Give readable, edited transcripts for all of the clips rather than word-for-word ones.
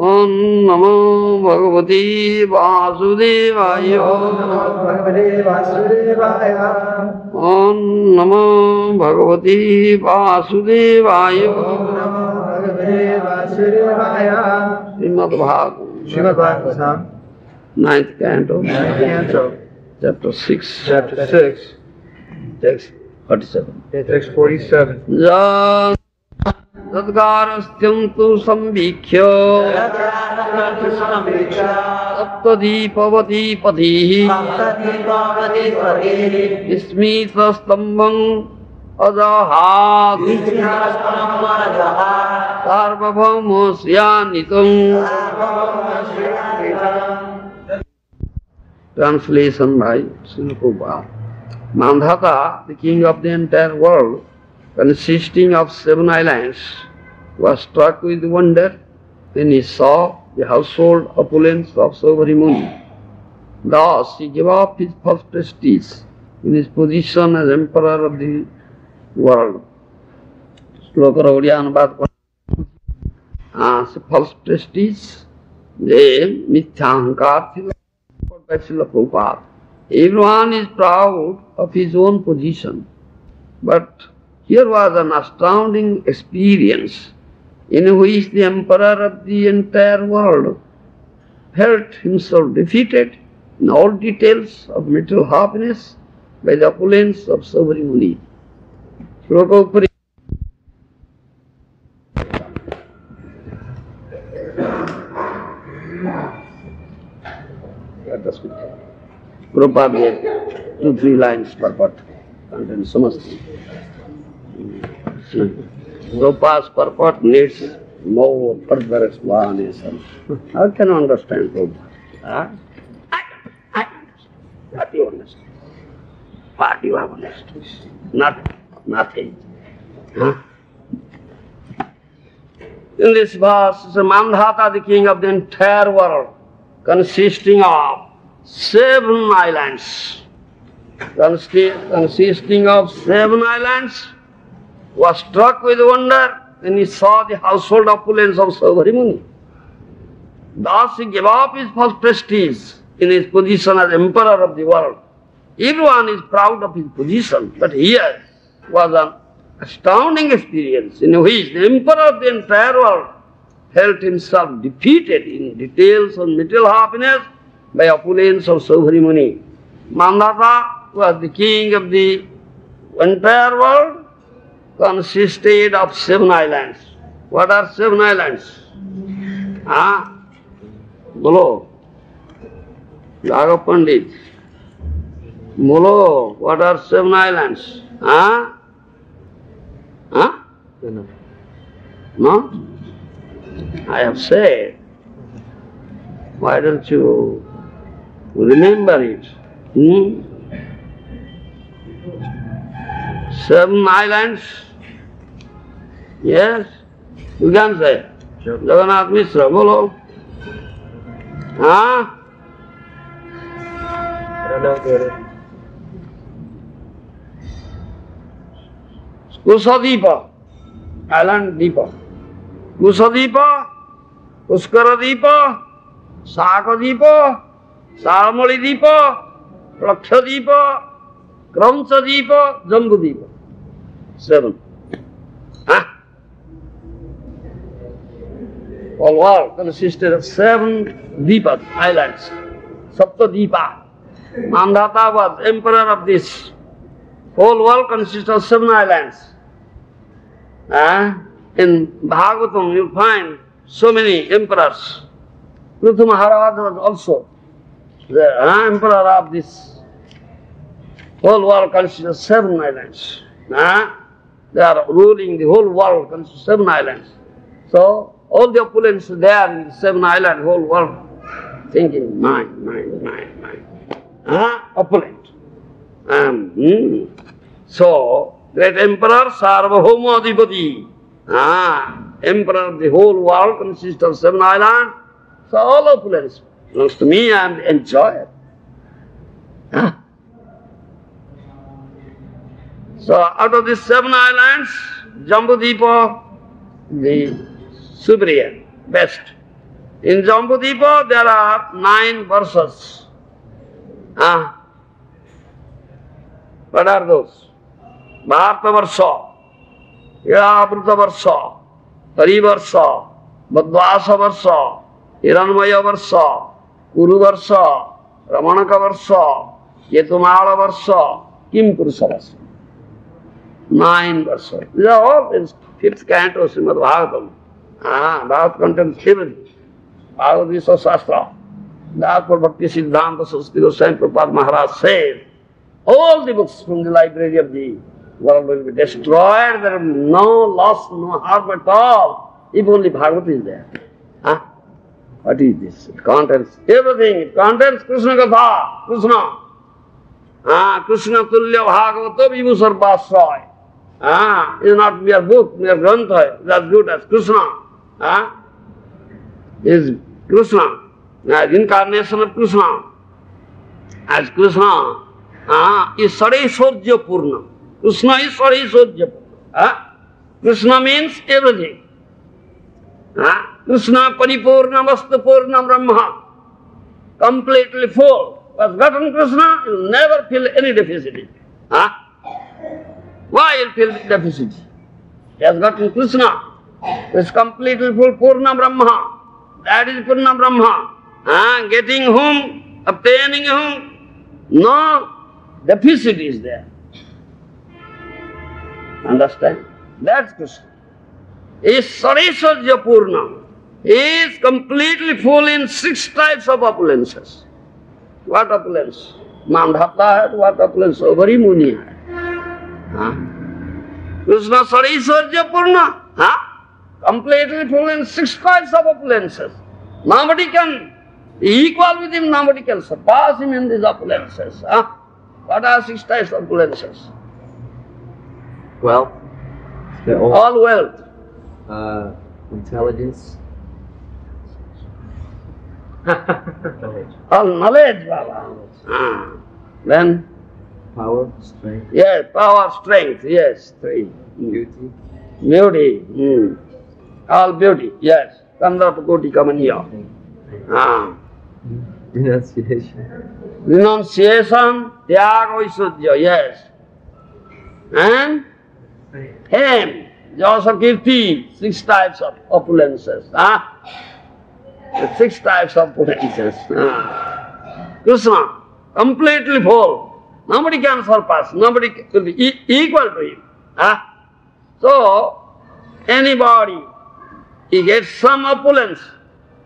Om Namo Bhagavate Vasudevaya. Om Namo Bhagavate Vasudevaya. Om Namo Bhagavate Vasudevaya. Om Namo Bhagavate Vasudevaya. Srimad Bhagavatam. Srimad Bhagavatam. 9th canto. 9th canto. Chapter 6. Chapter 6. Text 47. Text 47. Tadgarastyam tu samvikhya saptadipavati patihi Ismitastambam ajahat sarvabhaumoshyanitam. Translation by Srila Prabhupada. Mandhata, the king of the entire world, consisting of 7 islands, was struck with wonder when he saw the household opulence of Saubhari Muni. Thus he gave up his false prestige in his position as emperor of the world. Slokara Oriya Anubad se false prestige যে মিথ্যা অহংকার ছিল by Srila Prabhupada. Everyone is proud of his own position, but here was an astounding experience in which the emperor of the entire world felt himself defeated in all details of material happiness by the opulence of Saubhari Muni. Shloka Upari. Let us speak. Prabhupada gave 2-3 lines purport, contains samasti. Prabhupada's purport needs more further explanation. How can you understand Prabhupada? I understand. What do you understand? What do you have understood? Nothing. Huh? In this verse, Mandhata, the king of the entire world, consisting of 7 islands. Consisting of 7 islands, was struck with wonder when he saw the household opulence of Saubhari Muni. Thus he gave up his false prestige in his position as emperor of the world. Everyone is proud of his position, but here was an astounding experience in which the emperor of the entire world felt himself defeated in details of material happiness by opulence of Saubhari Muni. Mandhata was the king of the entire world, consisted of 7 islands. What are 7 islands? Bolo. Raghav Pandit. Bolo. What are 7 islands? No? I have said. Why don't you remember it? 7 islands. Yes, you can say. Jagannath Mishra, bolo. Kusadipa, island Deepa. Kusadipa, Puskaradeepa, Sakadeepa, Saramalideepa, Lakshadeepa, Kramchadeepa, Jambudeepa. 7. All world consisted of 7 Deepa, islands. Saptadeepa. Mandhata was emperor of this. Whole world consists of 7 islands. In Bhagavatam you find so many emperors. Prithu Maharaj was also the emperor of this. Whole world consists of 7 islands. They are ruling the whole world consists of 7 islands. So all the opulence there in the 7 island whole world thinking mine. Opulent. So great emperor Sarvabhauma Adhipati. Emperor of the whole world consists of 7 islands. So all opulence belongs to me, I am the enjoyer. So out of these 7 islands, Jambudeepa, the superior, best. In Jambudvipa there are 9 verses. What are those? Bharata Varsha, Iravrita Varsha, Hari Varsha, Madhvasa Varsha, Hiranmaya Varsha, Kuru Varsha, Ramanaka Varsha, Ketumala Varsha, Kim Purusa Varsha. 9 verses. These are all in 5th canto Srimad Bhagavatam. Bhagavad contains everything. Bhagavad Gita Shastra. Therefore Bhakti Siddhanta Saraswati Goswami Prabhupada Maharaj says, all the books from the library of the world will be destroyed. There will be no loss, no harm at all, if only Bhagavad is there. What is this? It contains everything. It contains Krishna Katha, Krishna. Krishna Tulya Bhagavata Vibhu Sarvasraya. It's not mere book, mere grantha, it's as good as Krishna. Is Krishna, as incarnation of Krishna. As Krishna is Sareshwarya Purna. Krishna is Sareshwarya Purna. Krishna means everything. Krishna Paripurna Vastu Purna Brahma. Completely full. Who has gotten Krishna, he will never feel any deficit. Why he will feel deficit? He has gotten Krishna, who is completely full, Purna Brahma. That is Purna Brahma. Getting whom, obtaining whom, no deficit is there. Understand? That's Krishna. He is Sareshwarya Purna. He is completely full in 6 types of opulences. What opulence? Mandhata hai, what opulence? Obari Muni hai. Krishna Sareshwarya Purna. Completely full in 6 types of opulences. Nobody can equal with him, nobody can surpass him in these opulences. What are 6 types of opulences? Wealth. All wealth. Intelligence. All knowledge, Baba. Then? Power, strength. Yes, power, strength, yes, 3. Beauty. Beauty. All beauty, yes. Kandarapakoti come here. Renunciation. Renunciation, Tyaga Vaishudhya, yes. And fame, Jasa Kirti, 6 types of opulences. The 6 types of opulences. Krishna, completely full. Nobody can surpass, nobody will be equal to him. So, anybody, he gets some opulence.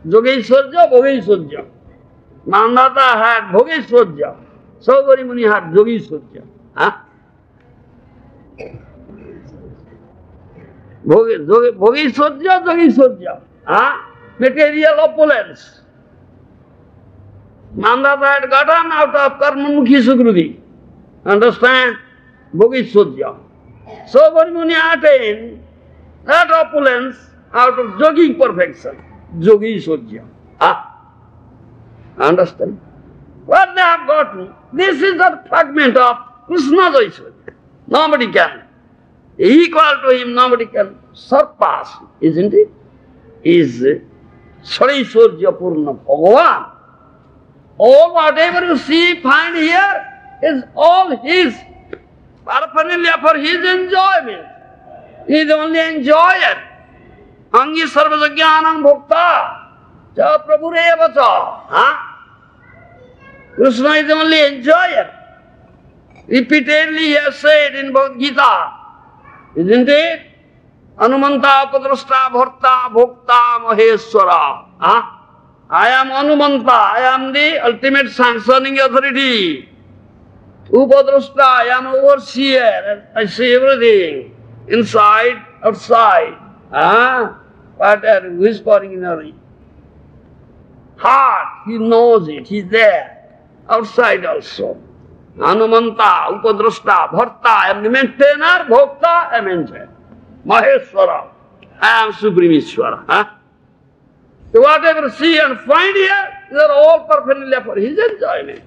Yogeshwarya, Bhogeshwarya. Mandata had Bhogeshwarya. Saubhari Muni had Yogeshwarya. Bhogeshwarya, Yogeshwarya. Material opulence. Mandata had gotten out of Karmamukhi Sukriti. Understand? Bhogeshwarya. Saubhari Muni attained that opulence out of jogging perfection. Yogeshwarya. Understand? What they have gotten, this is a fragment of Krishna's Aishwarya. Nobody can. Equal to him, nobody can surpass, isn't it? Is Sareshwarya Purna Bhagavan. All whatever you see, find here, is all his paraphernalia for his enjoyment. He is the only enjoyer. Angi sarvajagyanam bhokta cha prabhureva cha. Krishna is the only enjoyer. Repeatedly he has said in Bhagavad Gita, isn't it? Anumanta Upadrashta Bharta Bhokta Maheshwara. I am Anumanta, I am the ultimate sanctioning authority. Upadrashta, I am overseer, I see everything, inside, outside. What are you whispering in your heart? He knows it, he is there. Outside also. Anumanta, Upadrashta, Bharta, I am the maintainer, Bhokta, I am enjoyer. Maheshwara, I am Supreme Ishwara. So whatever see and find here, they are all paraphernalia for his enjoyment.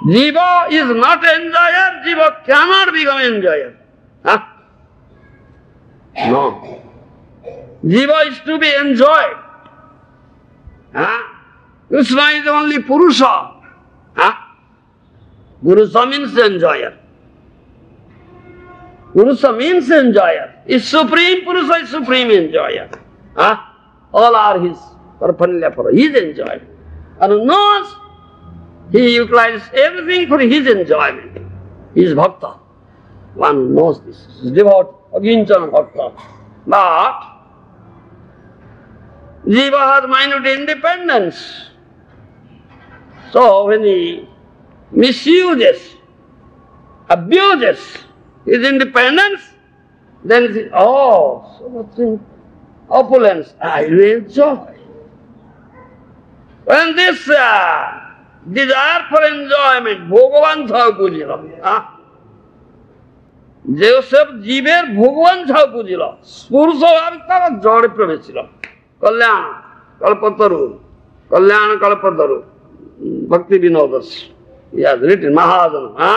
Jiva is not enjoyer, Jiva cannot become enjoyer. No. Jiva is to be enjoyed. Krishna is only Purusha. Purusha means enjoyer. Purusha means enjoyer. Is supreme Purusha is supreme enjoyer. All are his paraphernalia for his enjoyment. And knows he utilizes everything for his enjoyment. He is bhakta. One knows this. He is devout, aginchana bhakta. But Jiva has minute independence. So when he misuses, abuses his independence, then he says, oh, so much opulence, I will enjoy. When this desire for enjoyment, Bhagavan Chao Pujila, যে সব জীবের ভগবান ছাও বুঝিল পুরুষ ভাবে তারা জড়ে প্রবেশ ছিল কল্যাণ কল্পতরু কল্যাণ কল্পতরু ভক্তি Binod yes written Mahajana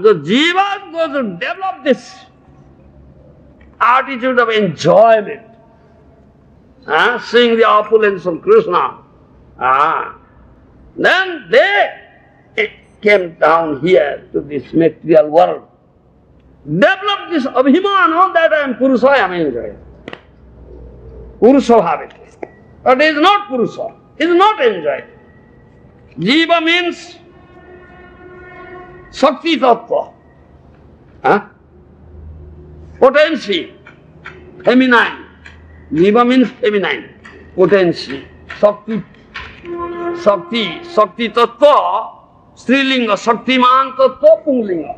the jiva goes to develop this attitude of enjoyment seeing the opulence of Krishna then they came down here to this material world. Develop this abhimana that I am Purusha, I am enjoying. Purusha habit. But it is not Purusha, it is not enjoying. Jiva means Shakti Tattva. Potency, feminine. Jiva means feminine, potency. Shakti Tattva, Strilinga, Shaktiman Tattva, Punglinga.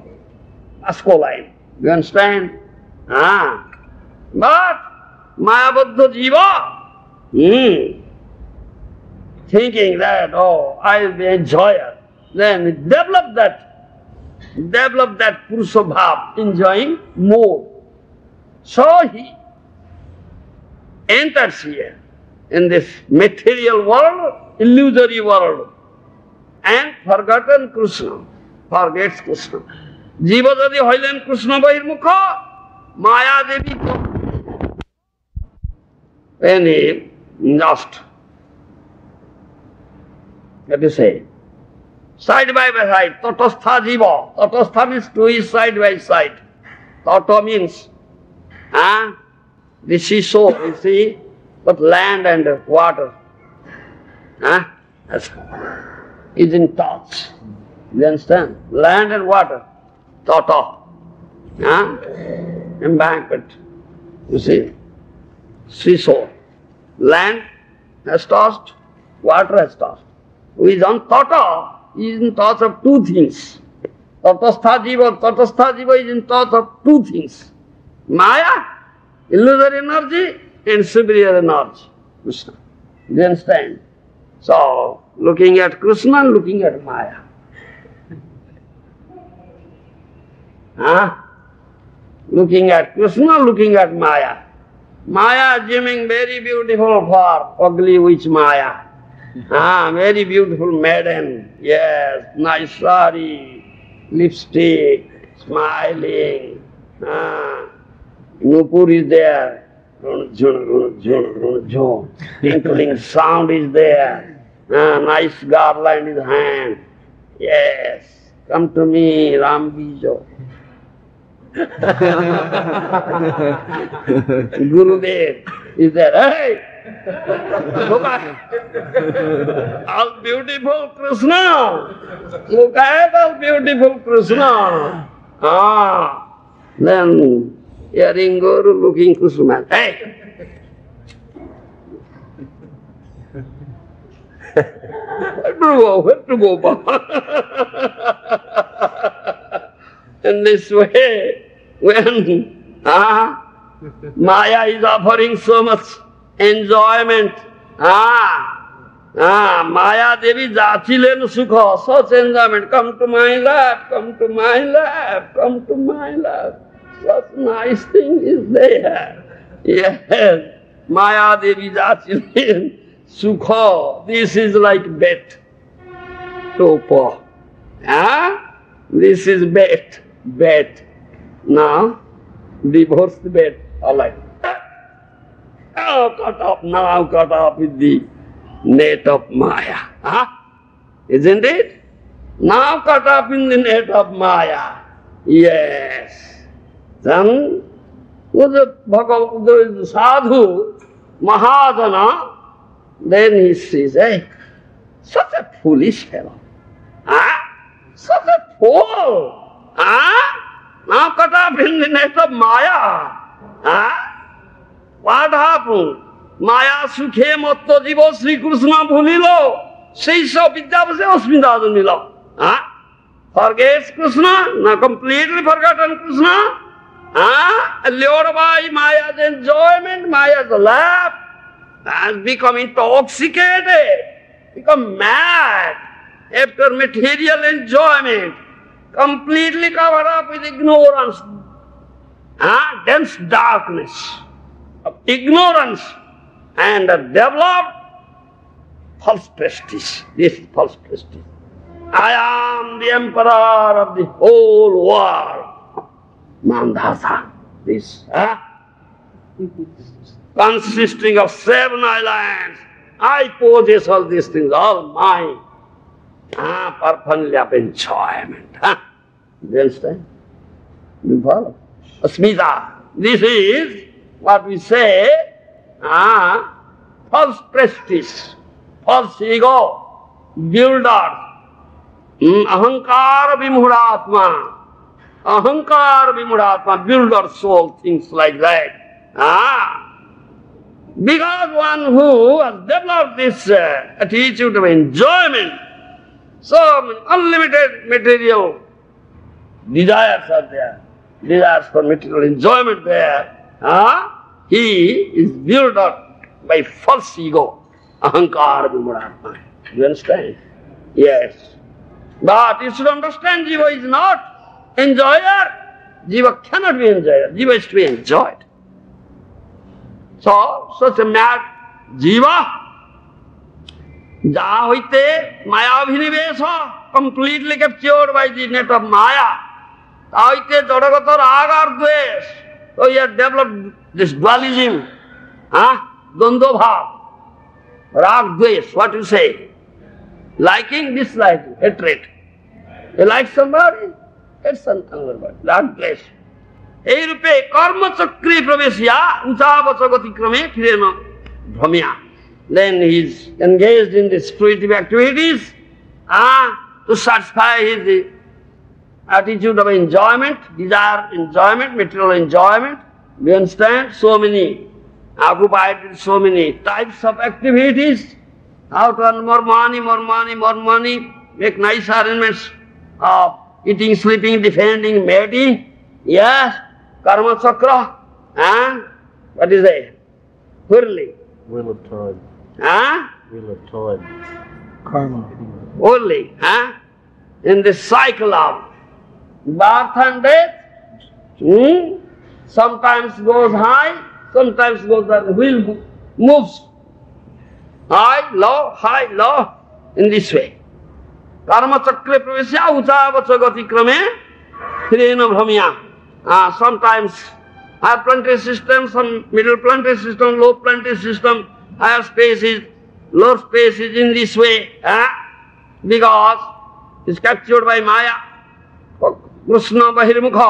Masculine. You understand? But Mayabaddha Jiva, thinking that, oh, I will be enjoyer, then develop that Purusha Bhav, enjoying more. So he enters here in this material world, illusory world, and forgotten Krishna, forgets Krishna. Jiva যদি হইলেন কৃষ্ণ বহির্মুখ মায়া দেবী any just what do you say side by side tatastha jiva tatastha means to is side by side tata means the seashore you see but land and water is in touch. You understand? Land and water. Tata. Embankment. You see? Seashore. Land has tossed, water has tossed. Who is on Tata, he is in touch of two things. Tatastha Jiva is in touch of two things. Maya, illusory energy, and superior energy. Krishna. You understand? So, looking at Krishna and looking at Maya. Looking at Krishna, looking at Maya. Maya assuming very beautiful form, ugly witch Maya. Very beautiful maiden, yes, nice sari, lipstick, smiling. Nupur is there, tinkling sound is there. Nice garland in hand. Yes, come to me, Ram Bijo. Gurudev is there. Hey, look at all beautiful Krishna. Look at all beautiful Krishna. Then hearing Guru, looking Krishna. Hey. Where to go, Baba? In this way, when Maya is offering so much enjoyment, Maya Devi Jachilen Sukha, such enjoyment, come to my lap, come to my lap, come to my lap. Such nice thing is there. Yes, Maya Devi Jachilen Sukha, this is like bet. Topa. This is bet. Now, divorce the bet. All right. now caught up with the net of Maya. Huh? Isn't it? Now caught up in the net of Maya. Yes. Then the sadhu, Mahajana, then he says, hey, such a foolish fellow. Huh? Such a fool. Huh? Now caught up in the net of Maya. Huh? What happened? Maya sukhe matto jivo Sri Krishna bhulilo. Seisha vidyavase asmita janmilo. Huh? Forgets Krishna, now completely forgotten Krishna. Lured by Maya's enjoyment, Maya's lap, has become intoxicated, become mad after material enjoyment, completely covered up with ignorance, dense darkness of ignorance, and developed false prestige. This is false prestige. I am the emperor of the whole world. Mandasa, this, consisting of 7 islands. I possess all these things, all mine. Perfectly of enjoyment. Do you understand? Do you follow? Asmita. This is what we say, false prestige, false ego, builder, ahankara vimhuratma. Ahankar vimuratma, builder soul, things like that. Because one who has developed this attitude of enjoyment, so unlimited material desires are there, desires for material enjoyment there, he is built up by false ego, ahankar vimuratma. Do you understand? Yes. But you should understand, Jiva is not enjoyer. Jiva cannot be enjoyer. Jiva is to be enjoyed. So, such a mad Jiva, jaha hoite Maya abhinivesha, completely captured by the net of Maya. Taha hoite jadagata raga dvesh. So he has developed this dualism, dvandva bhav, rag dvesh, what you say? Liking, disliking, hatred. You like somebody? It's another word, that place. Ei rupe karma chakri pravesya uchavacha gatikrame kirena bhamya. Then he is engaged in the spiritual activities to satisfy his attitude of enjoyment, desire enjoyment, material enjoyment. We understand? So many, occupied with so many types of activities. How to earn more money, make nice arrangements of eating, sleeping, defending, mating. Yes, karma chakra. What is that? Whirling. Wheel of time. Wheel of time. Karma. Whirling. In this cycle of birth and death, sometimes goes high, sometimes goes down. The wheel moves high, low, in this way. Karma chakra pravesya uchavacha gatikrame kirena bhamya. Sometimes higher planetary system, some middle planetary system, low planetary system, higher spaces, lower spaces in this way. Because it's captured by Maya. Krishna bahirmukha.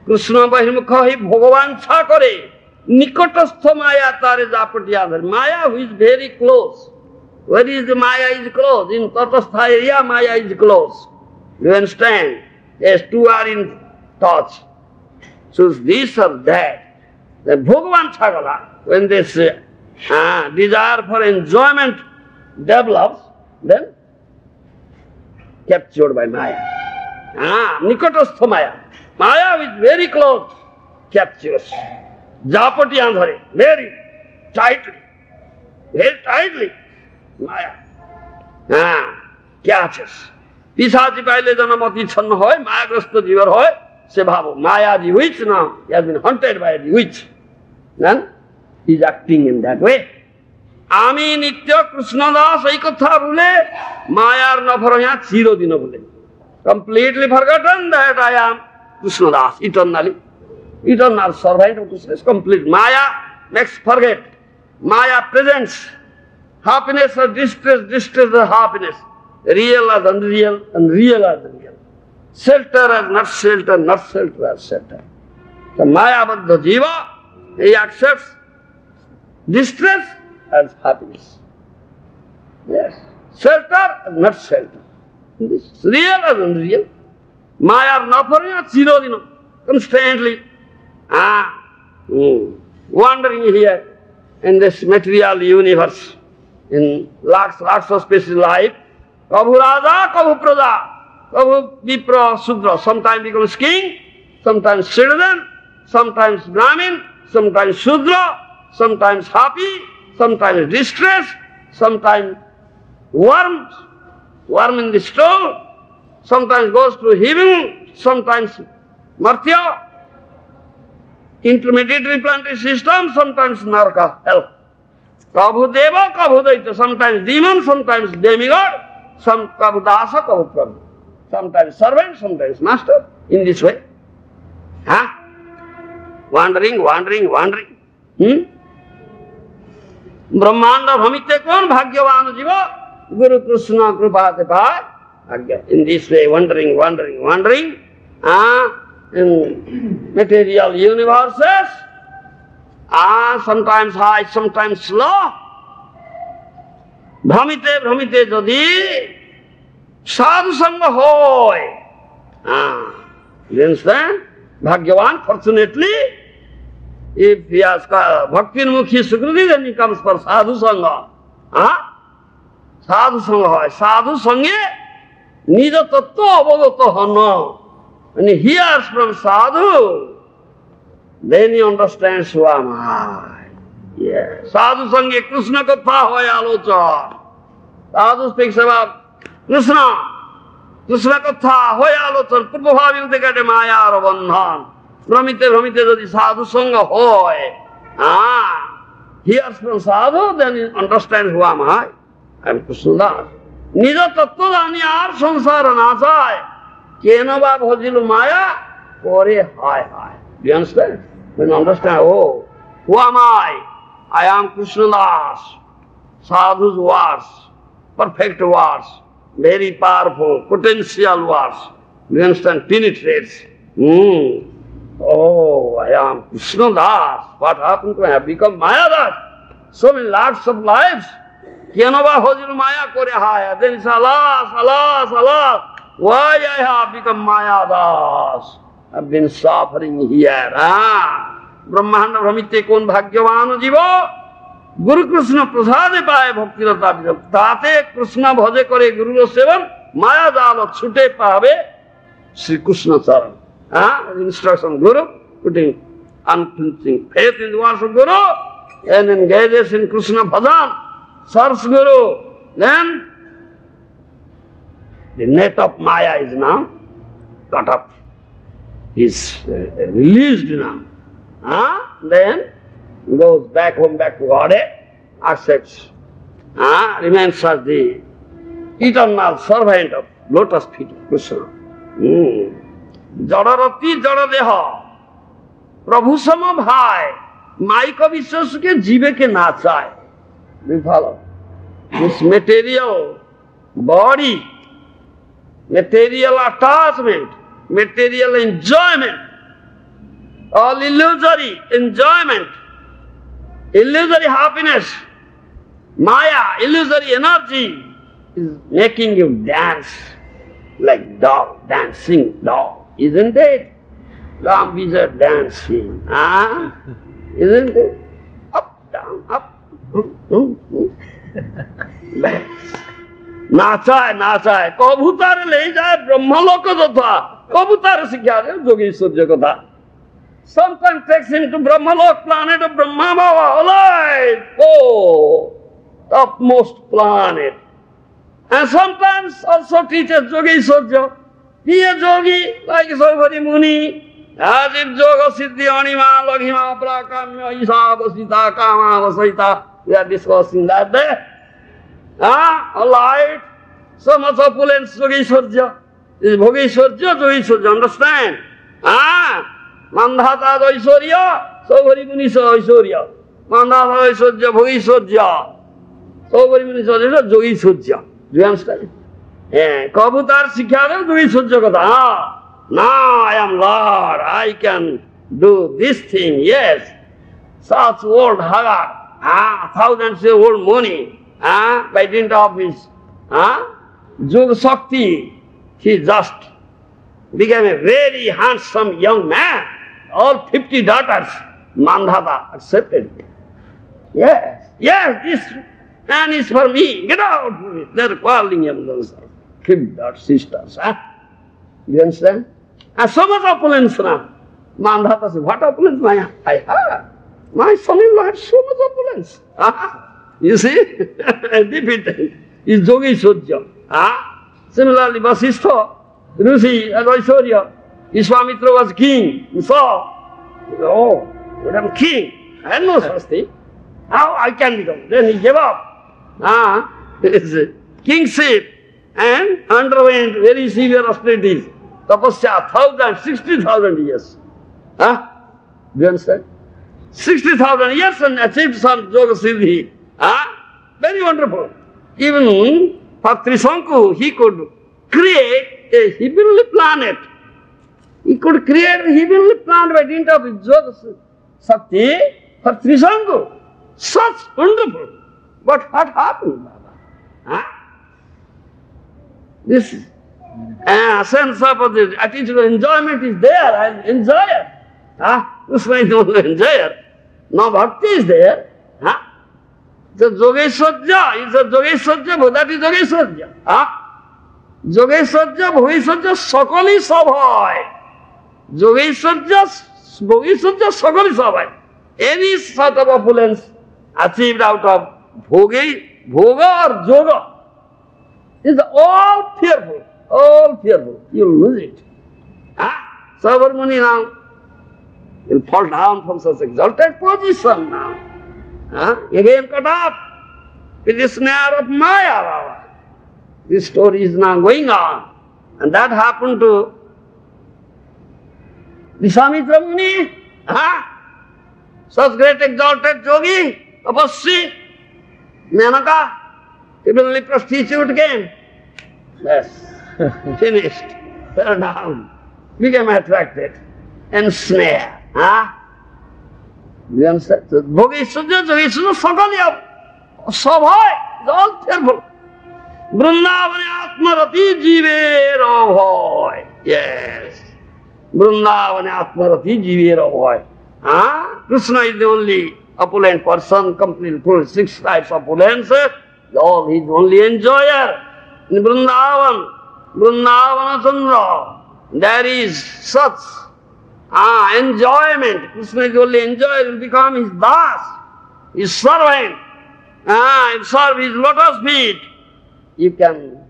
Krishna bahirmukha hi bhagavan cha kare. Nikotastha Maya tare japati adhar. Maya who is very close. Where is the Maya is close? In Tatastha area, Maya is close. Do you understand? Yes, two are in touch. So this or that. The Bhagavan Chagala, when this desire for enjoyment develops, then captured by Maya. Nikotastha Maya. Maya is very close, captures. Japati andhare, very tightly. Maya. Catches. Pisachi paile jana mati channa hoy, mayagrasta jivar hoy, se bhavo. Maya the witch now, he has been hunted by the witch. Then he is acting in that way. Ami nitya Krishna das ei katha bhule, Mayar na bharaya chiro dina bhule. Completely forgotten that I am Krishna das, eternal servant of Krishna. Complete Maya makes forget. Maya presents happiness or distress, distress or happiness. Real as unreal, unreal as real. Shelter as not shelter, not shelter as shelter. So Maya Baddha Jiva, he accepts distress as happiness. Yes. Shelter as not shelter. This real as unreal. Maya Naparya Chirodino, constantly wandering here in this material universe, in lots of species life. Kabhu Raja, Kabhu Praja, Kabhu Vipra, Sudra. Sometimes becomes king, sometimes citizen, sometimes Brahmin, sometimes Sudra, sometimes happy, sometimes distressed, sometimes worm in the stove, sometimes goes to heaven, sometimes Martya, intermediary planetary system, sometimes Naraka, hell. Kabhu Deva, Kabhu Daita, sometimes demon, sometimes demigod, some Kabhu Dasa, Kabhu Prabhu. Sometimes servant, sometimes master, in this way. Wandering. Brahmanda Bhamite Kon Bhagyavana Jiva, Guru Krishna Kripate Pai. In this way, wandering. In material universes, sometimes high, sometimes low. Bhamite Jodi, Sadhu Sangha Hoy. You understand? Bhagyavan, fortunately, if he has Bhakti Mukhi Sukriti, then he comes for Sadhu Sangha. Sadhu Sangha Hoy. Sadhu Sangha, Nija Tattva Avagata Hana. When he hears from Sadhu, then he understands who am I. Yes. Sadhu Sangha Krishna Katha Hoy Alocha. Sadhu speaks about Krishna Katha Hoy Alocha. Purvabhavi Udekate Maya Rabandhan. Brahmite Jodi Sadhu Sangha Hoy. Hears from Sadhu, then he understands who am I. I am Krishna Das. Nija Tattva Dani Ar Sansara Nasai. Kenava Bhajilu Maya, Kore Hai. Do you understand? When you understand, oh, who am I? I am Krishna Das. Sadhu's words, perfect words, very powerful, potential words. Do you understand? Penetrates. Oh, I am Krishna Das. What happened to me? I have become Maya Das. So many lakhs of lives. Kenava Bhajilu Maya, Kore Hai. Then it's alas. Why I have become Maya Das? I've been suffering here. Brahmanda Brahmite Kon Bhagyavana Jiva, Guru Krishna Prasade Paye Bhakti Rata Bijab. Tate Krishna Bhaje Kore Guru Sevan, Maya Dala Chute Pabe, Sri Krishna Charan. Instruction Guru, putting unflinching faith in the words of Guru, and engages in Krishna Bhajan, serves Guru. Then the net of Maya is now cut up, is released now. Then goes back home, back to Godhead, accepts, remains as the eternal servant of lotus feet of Krishna. Jadarati Jadadeha, Prabhu Samabhai, Maika Vishwasuke Jive ke nachai. Do you follow? This material body, material attachment, material enjoyment, all illusory enjoyment, illusory happiness, Maya, illusory energy is making you dance like dog, dancing dog, isn't it? Zombies are dancing, isn't it? Up, down, up, नाचाए कबूतर ले जाए ब्रह्मलोक तथा कबूतर शिक्षा दे जोगेश्वर्य कथा. Sometimes takes him to Brahmalok, planet of Brahma Baba, alive, topmost planet. And sometimes also teaches Yogeshwarya. He is yogi like Saubhari Muni. As if Yoga Siddhi Anima Laghima Prakamya Isa Vasita Kama Vasaita. We are discussing that there. Alive. So much opulence Yogeshwarya. This is Yogeshwarya, understand? Mandhata Aishwarya, Saubhari Muni Aishwarya. Mandhata Aishwarya, Bhogishwarya. So very many Aishwarya, Yogishwarya. Do you understand? Kabutar Sikhara, Yogishwarya Kata. Now I am Lord, I can do this thing, yes. Such old Hagar, thousands of old money, by dint of his Yoga Shakti, he just became a very handsome young man. All 50 daughters, Mandhata accepted him. Yes, this man is for me. Get out! They are quarreling among themselves. 50 daughters, sisters. You understand? And so much opulence now. Mandhata said, what opulence I have? My son-in-law had so much opulence. You see? Defeated. Is Yogishwarya. Similarly, Vasistha, Rishi, and Aishwarya. Vishwamitra was king. He saw, oh, I am king. I had no such thing. How I can become? Then he gave up his kingship and underwent very severe austerities. Tapasya, 60,000 years. Do you understand? 60,000 years and achieved some Yoga Siddhi. Very wonderful. Even for Trisanku, he could create a heavenly planet. He could create a heavenly planet by dint of his Yoga Shakti for Trisanku. Such wonderful. But what happened, Baba? This sense of the attitude of enjoyment is there. I enjoy it. Krishna is the only enjoyer. No bhakti is there. The Yogeshwarya is a Yogeshwarya, that is Yogeshwarya. Yogeshwarya, Bhogeshwarya, Sakali Sabhai. Yogeshwarya, Bhogeshwarya, Sakali Sabhai. Any sort of opulence achieved out of Bhoga or Yoga is all fearful. All fearful. You'll lose it. Sabarmuni now will fall down from such exalted position now. Again cut off with the snare of Maya, Baba. This story is now going on. And that happened to Vishwamitra Muni. Such great exalted yogi, Tapasvi, Menaka, heavenly prostitute came. Yes. Finished, fell down, became attracted, ensnared. You understand? Bhogeshwarya, Yogeshwarya, Sakali Sabhai, is all fearful. Vrindavane Atmarati Jivera Bhai. Yes. Vrindavane Atmarati Jivera Bhai. Krishna is the only opulent person, complete full 6 types of opulences. All he is only enjoyer. In Vrindavan, Vrindavana Chandra, there is such enjoyment. Krishna is only enjoyer, will become his das, his servant. Serve his lotus feet. You can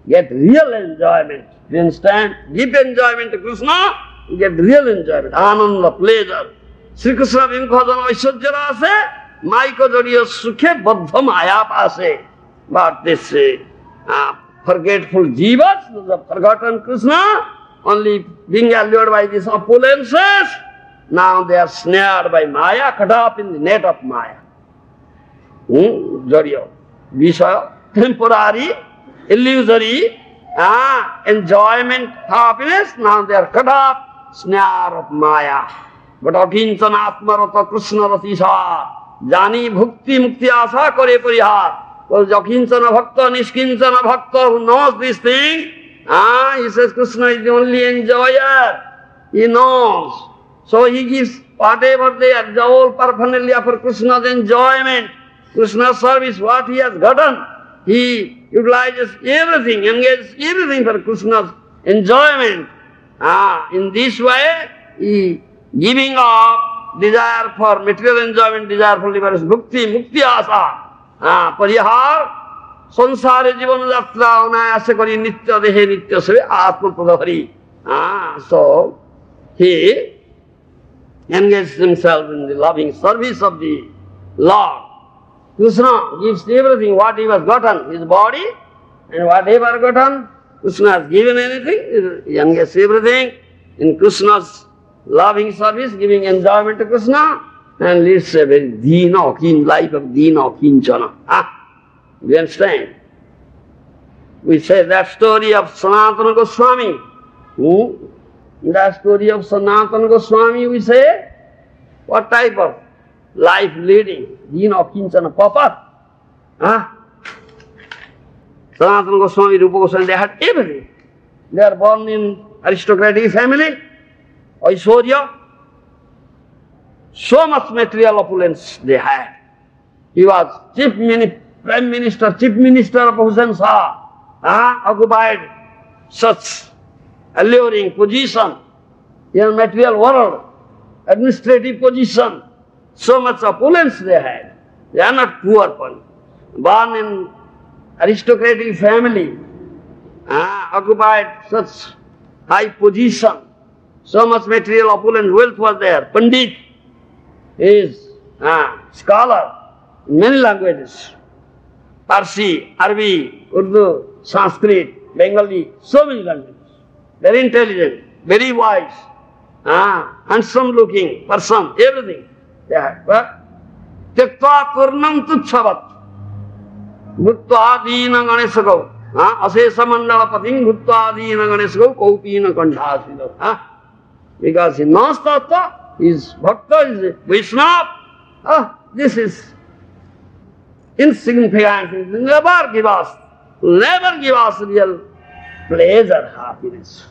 get real enjoyment. You understand? Deep enjoyment to Krishna, you get real enjoyment, ananda, pleasure. Sri Krishna Vimkhadana Aishwarya Rase, Maiko Jadiyo Sukhe Baddha Maya Pase. But this forgetful jivas, those have forgotten Krishna, only being allured by these opulences, now they are snared by Maya, caught up in the net of Maya. Jadiyo, Vishaya, temporary, illusory, enjoyment, happiness, now they are caught up, snare of Maya. But Akinchana Atmarata Krishna Ratisha, Jani Bhukti Mukti Asa Kore Parihar. Because Akinchana Bhakta, Nishkinchana Bhakta, who knows this thing, he says Krishna is the only enjoyer. He knows. So he gives whatever they are, the whole paraphernalia for Krishna's enjoyment, Krishna's service, what he has gotten. He utilizes everything, engages everything for Krishna's enjoyment. In this way, he giving up desire for material enjoyment, desire for liberation, bhukti, mukti asa. Parihar, sansare jivan jatra anayase kari nitya dehe nitya save atma pradhari. So, he engages himself in the loving service of the Lord. Krishna gives everything what he has gotten, his body, and whatever gotten, Krishna has given anything, he engages everything in Krishna's loving service, giving enjoyment to Krishna, and leads a very dina, kin life of dina, kinchana. You understand? We say that story of Sanatana Goswami. That story of Sanatana Goswami, we say, what type of life leading? Dina, kinchana, papa. Sanatana Goswami, Rupa Goswami, they had everything. They are born in aristocratic family, Aishwarya. So much material opulence they had. He was Prime Minister, Chief Minister of Hussain Shah, occupied such alluring position in material world, administrative position. So much opulence they had. They are not poor people. Born in aristocratic family, occupied such high position, so much material opulence, wealth was there. Pandit is scholar in many languages. Parsi, Arabic, Urdu, Sanskrit, Bengali, so many languages. Very intelligent, very wise, handsome looking person, everything they had. But Tyakta Purnam Tutshavat Bhutta Dina Ganesagau Asesa Mandala Pating Bhutta Dina Ganesagau Kaupina Kandhasido. Because he knows Tattva, his Bhakta is Vaishnava. This is insignificant. It will never give us real pleasure, happiness.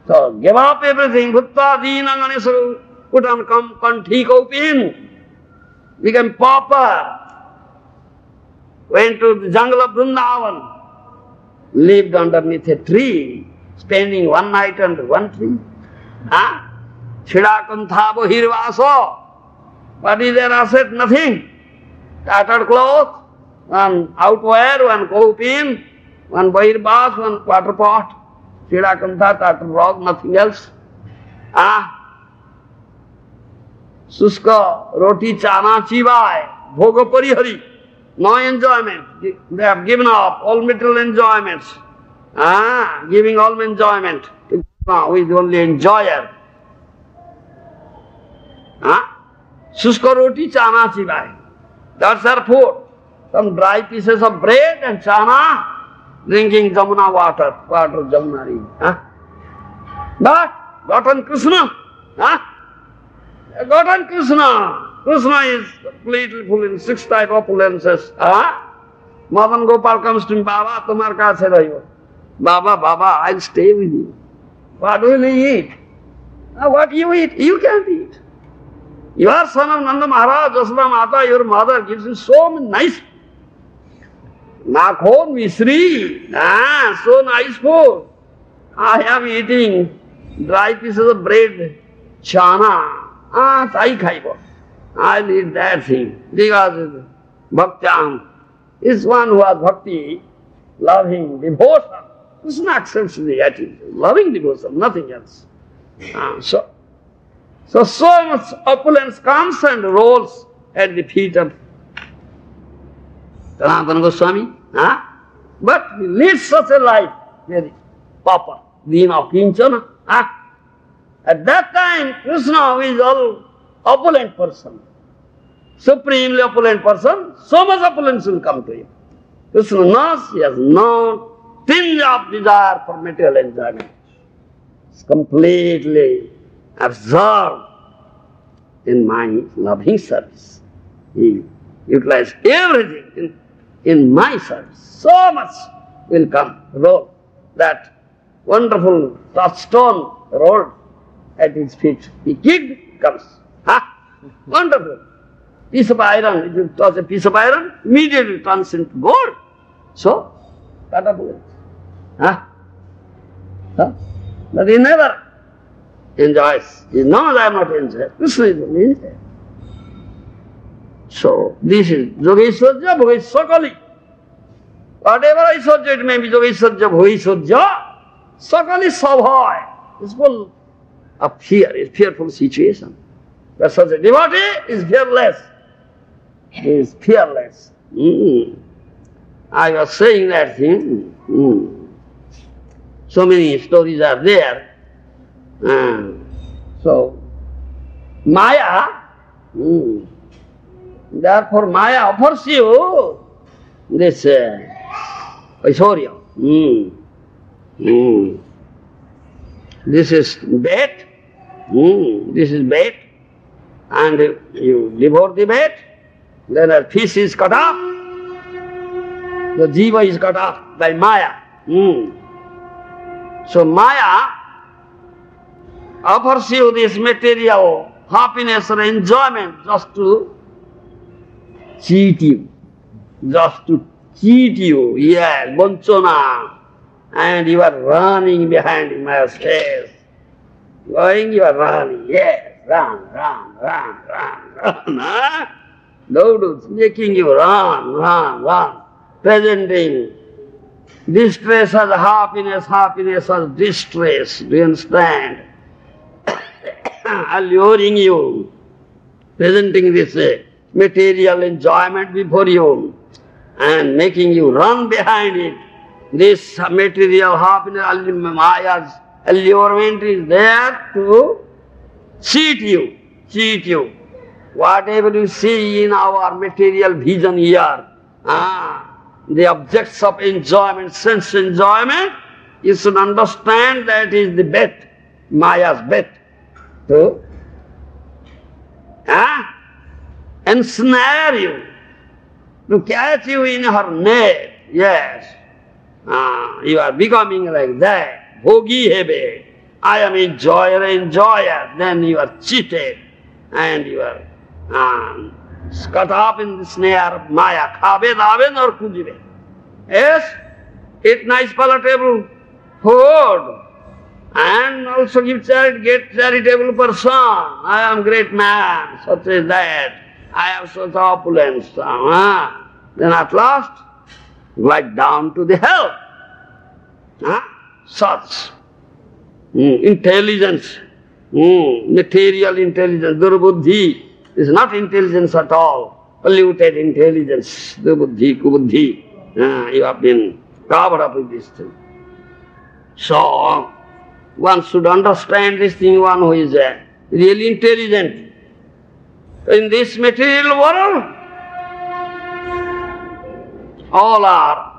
So give up everything. Bhutta Dina Ganesagau, put on Kanthi Kaupin, become pauper. Went to the jungle of Vrindavan, lived underneath a tree, spending one night under one tree. Chidakantha Bohirvaso. What is their asset? Nothing. Tattered cloth, one outwear, one kaupin, one bohirbas, one water pot. Chidakantha, tattered rock, nothing else. Suska, roti, chana, chivai, bhoga parihari. No enjoyment. They have given up all material enjoyments. Giving all enjoyment to God is the only enjoyer. Suska roti, chana, chivai. That's our food. Some dry pieces of bread and chana, drinking Jamuna water of Jamuna river. But got on Krishna. Got on Krishna. Krishna is completely full in 6 type of opulences. Madan Gopal comes to me, Baba, tumhar kaise rahiyo? Baba, I'll stay with you. What will you eat? What you eat? You can't eat. You are son of Nanda Maharaj, Jasudha Mata, your mother gives you so nice makhon, misri, so nice food. I am eating dry pieces of bread, chana, sai khaibo. I'll eat that thing, because Bhaktyam is one who has bhakti, loving, devotion. Krishna accepts the attitude, loving devotion, nothing else. So much opulence comes and rolls at the feet of Sanatana Goswami. But he leads such a life, very proper, Dina Kinchana. At that time, Krishna is all opulent person, supremely opulent person, so much opulence will come to him. Krishna knows he has no tinge of desire for material enjoyment. He is completely absorbed in my loving service. He utilized everything in my service. So much will come, roll. That wonderful touchstone rolled at his feet. He kicked, comes. Wonderful. Piece of iron, if you touch a piece of iron, immediately turns into gold. So, catapult. But he never enjoys. He knows I am not enjoying. Krishna is only enjoying. So, this is Yogeshwarya Bhogesakali. Whatever Aishwarya it may be, Yogeshwarya Bhogeswarya, Sakali Sabhai. It's full of fear, it's fearful situation. But such a devotee is fearless. He is fearless. I was saying that thing. So many stories are there. So, Maya Therefore, Maya offers you this Aishwarya. This is bait. This is bait. And you devour the bait, then a fish is cut off. The jiva is cut off by Maya. So Maya offers you this material happiness or enjoyment just to cheat you. Just to cheat you, yes, Bonchona. And you are running behind Maya's face. Going, you are running, yes, run. Doodles making you run. Presenting distress as happiness, happiness as distress. Do you understand? Alluring you, presenting this material enjoyment before you and making you run behind it. This material happiness, Maya's allurement is there to cheat you. Whatever you see in our material vision here, the objects of enjoyment, sense enjoyment, you should understand that is the bet, Maya's bet to ensnare you, to catch you in her net, yes. You are becoming like that, bhogi hebe, I am enjoyer, then you are cheated and you are caught up in the snare of Maya, khabe dabe nor kujibe. Yes, eat nice palatable food and also give charity, get charitable person. I am great man, such as that. I have such opulence. Then at last, glide down to the hell. Such intelligence, material intelligence, durbuddhi is not intelligence at all, polluted intelligence, durbuddhi, kubuddhi. You have been covered up with this thing. So, one should understand this thing, one who is really intelligent. In this material world, all are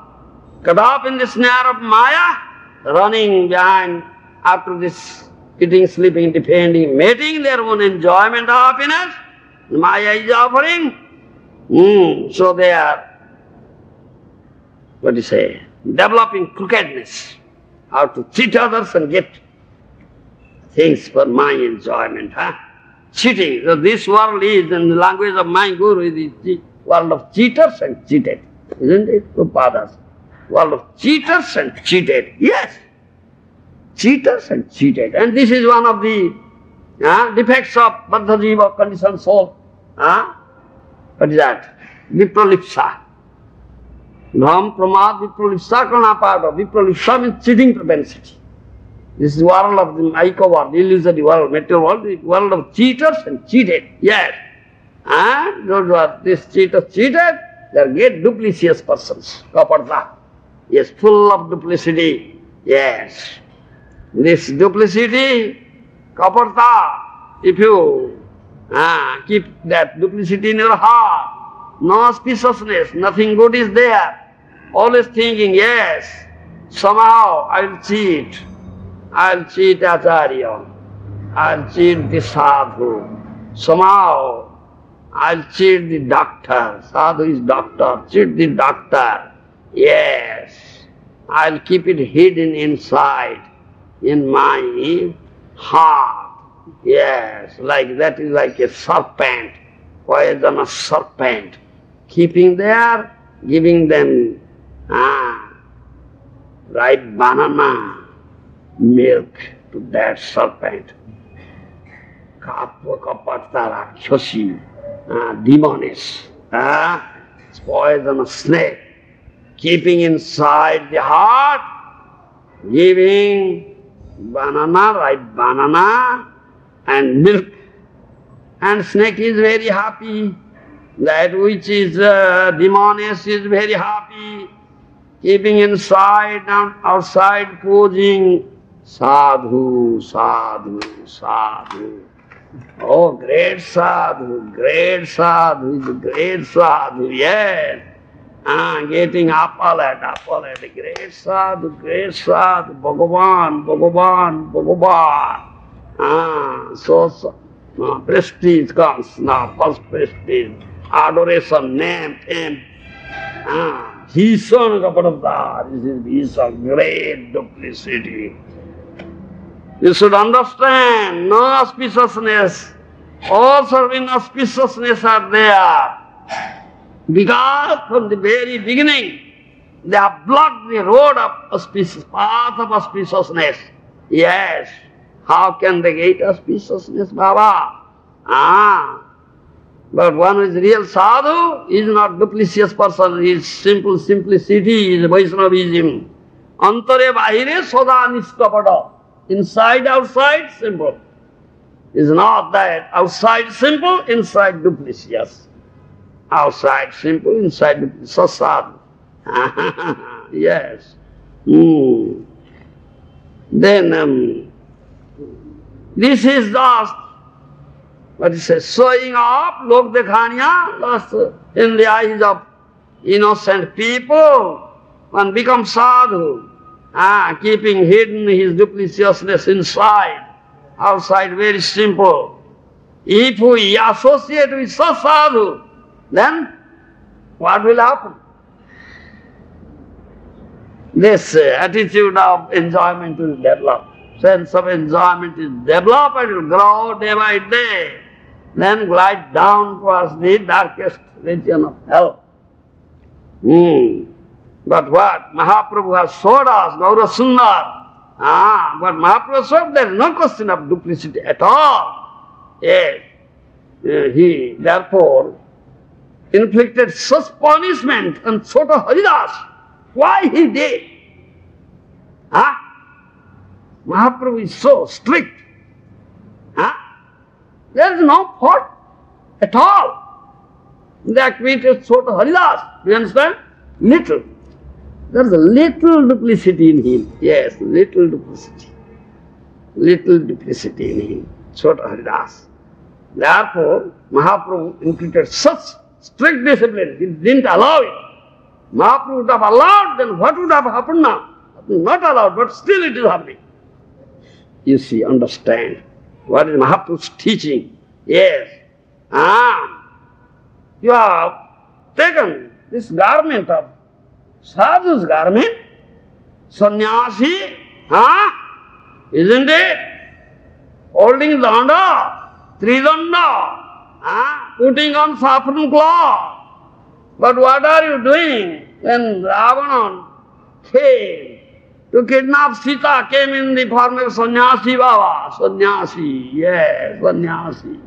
caught up in the snare of Maya, running behind after this eating, sleeping, depending, making their own enjoyment of happiness. Maya is offering. So they are, developing crookedness, how to cheat others and get things for my enjoyment. Cheating. So this world is, in the language of my Guru, is the world of cheaters and cheated. Isn't it, Prabhupada? World of cheaters and cheated. Yes. Cheaters and cheated. And this is one of the defects of Baddha Jiva, conditioned soul. What is that? Vipralipsa. Dham, Pramad, Vipralipsa are part of. Vipralipsa means cheating propensity. This is the world of the Maika world, the illusory world, material world, the world of cheaters and cheated. Yes. Those who are these cheaters cheated, they are great duplicitous persons. Kapartha. Yes, full of duplicity. Yes. This duplicity, Kapartha, if you keep that duplicity in your heart, no auspiciousness, nothing good is there. Always thinking, yes, somehow I'll cheat Acharya, I'll cheat the sadhu, somehow I'll cheat the doctor, sadhu is doctor, cheat the doctor, yes, I'll keep it hidden inside, in my heart, yes, like that is like a serpent, poisonous serpent, keeping there, giving them ripe banana milk to that serpent. Kapartha Rakshasi, demoness, poisonous snake, keeping inside the heart, giving banana, ripe banana and milk. And snake is very happy, that which is demoness is very happy, keeping inside and outside posing sadhu, sadhu, sadhu. Oh, great sadhu, great sadhu, yes. Getting appalled, great sadhu, Bhagavan, so, prestige comes now, first prestige, adoration, name, fame. Bhishana Kapadabdha, this is Bhishana, great duplicity. You should understand, no auspiciousness, all sort of inauspiciousness are there. Because from the very beginning, they have blocked the road of auspicious, path of auspiciousness. Yes, how can they get auspiciousness, Baba? But one who is real sadhu is not duplicitous person, he is simple simplicity, is Vaishnavism. Antare bahire soda nishtapada. Inside, outside, simple. It's not that. Outside simple, inside duplicitous. Outside simple, inside duplicitous. So sadhu. Yes. Then, this is just, what it says, showing off, lok dekhaniya, just in the eyes of innocent people, one becomes sadhu. Keeping hidden his duplicitousness inside, outside very simple. If we associate with such sadhu, then what will happen? This attitude of enjoyment will develop. Sense of enjoyment is developed and will grow day by day, then glide down towards the darkest region of hell. But what Mahaprabhu has showed us, Gaura Sundar, but Mahaprabhu showed there is no question of duplicity at all. Yes. He therefore inflicted such punishment on Chota Haridas. Why he did? Mahaprabhu is so strict. There is no fault at all. They acquitted Chota Haridas. Do you understand? Little. There is a little duplicity in him. Yes, little duplicity. Little duplicity in him. Chota Haridas. Therefore, Mahaprabhu inflicted such strict discipline. He didn't allow it. Mahaprabhu would have allowed, then what would have happened now? Not allowed, but still it is happening. You see, understand. What is Mahaprabhu's teaching? Yes. You have taken this garment of sadhu's garment, sannyasi, isn't it? Holding danda, tridanda, putting on saffron cloth. But what are you doing when Ravana came to kidnap Sita, came in the form of sannyasi Baba? Sannyasi, yes, sannyasi.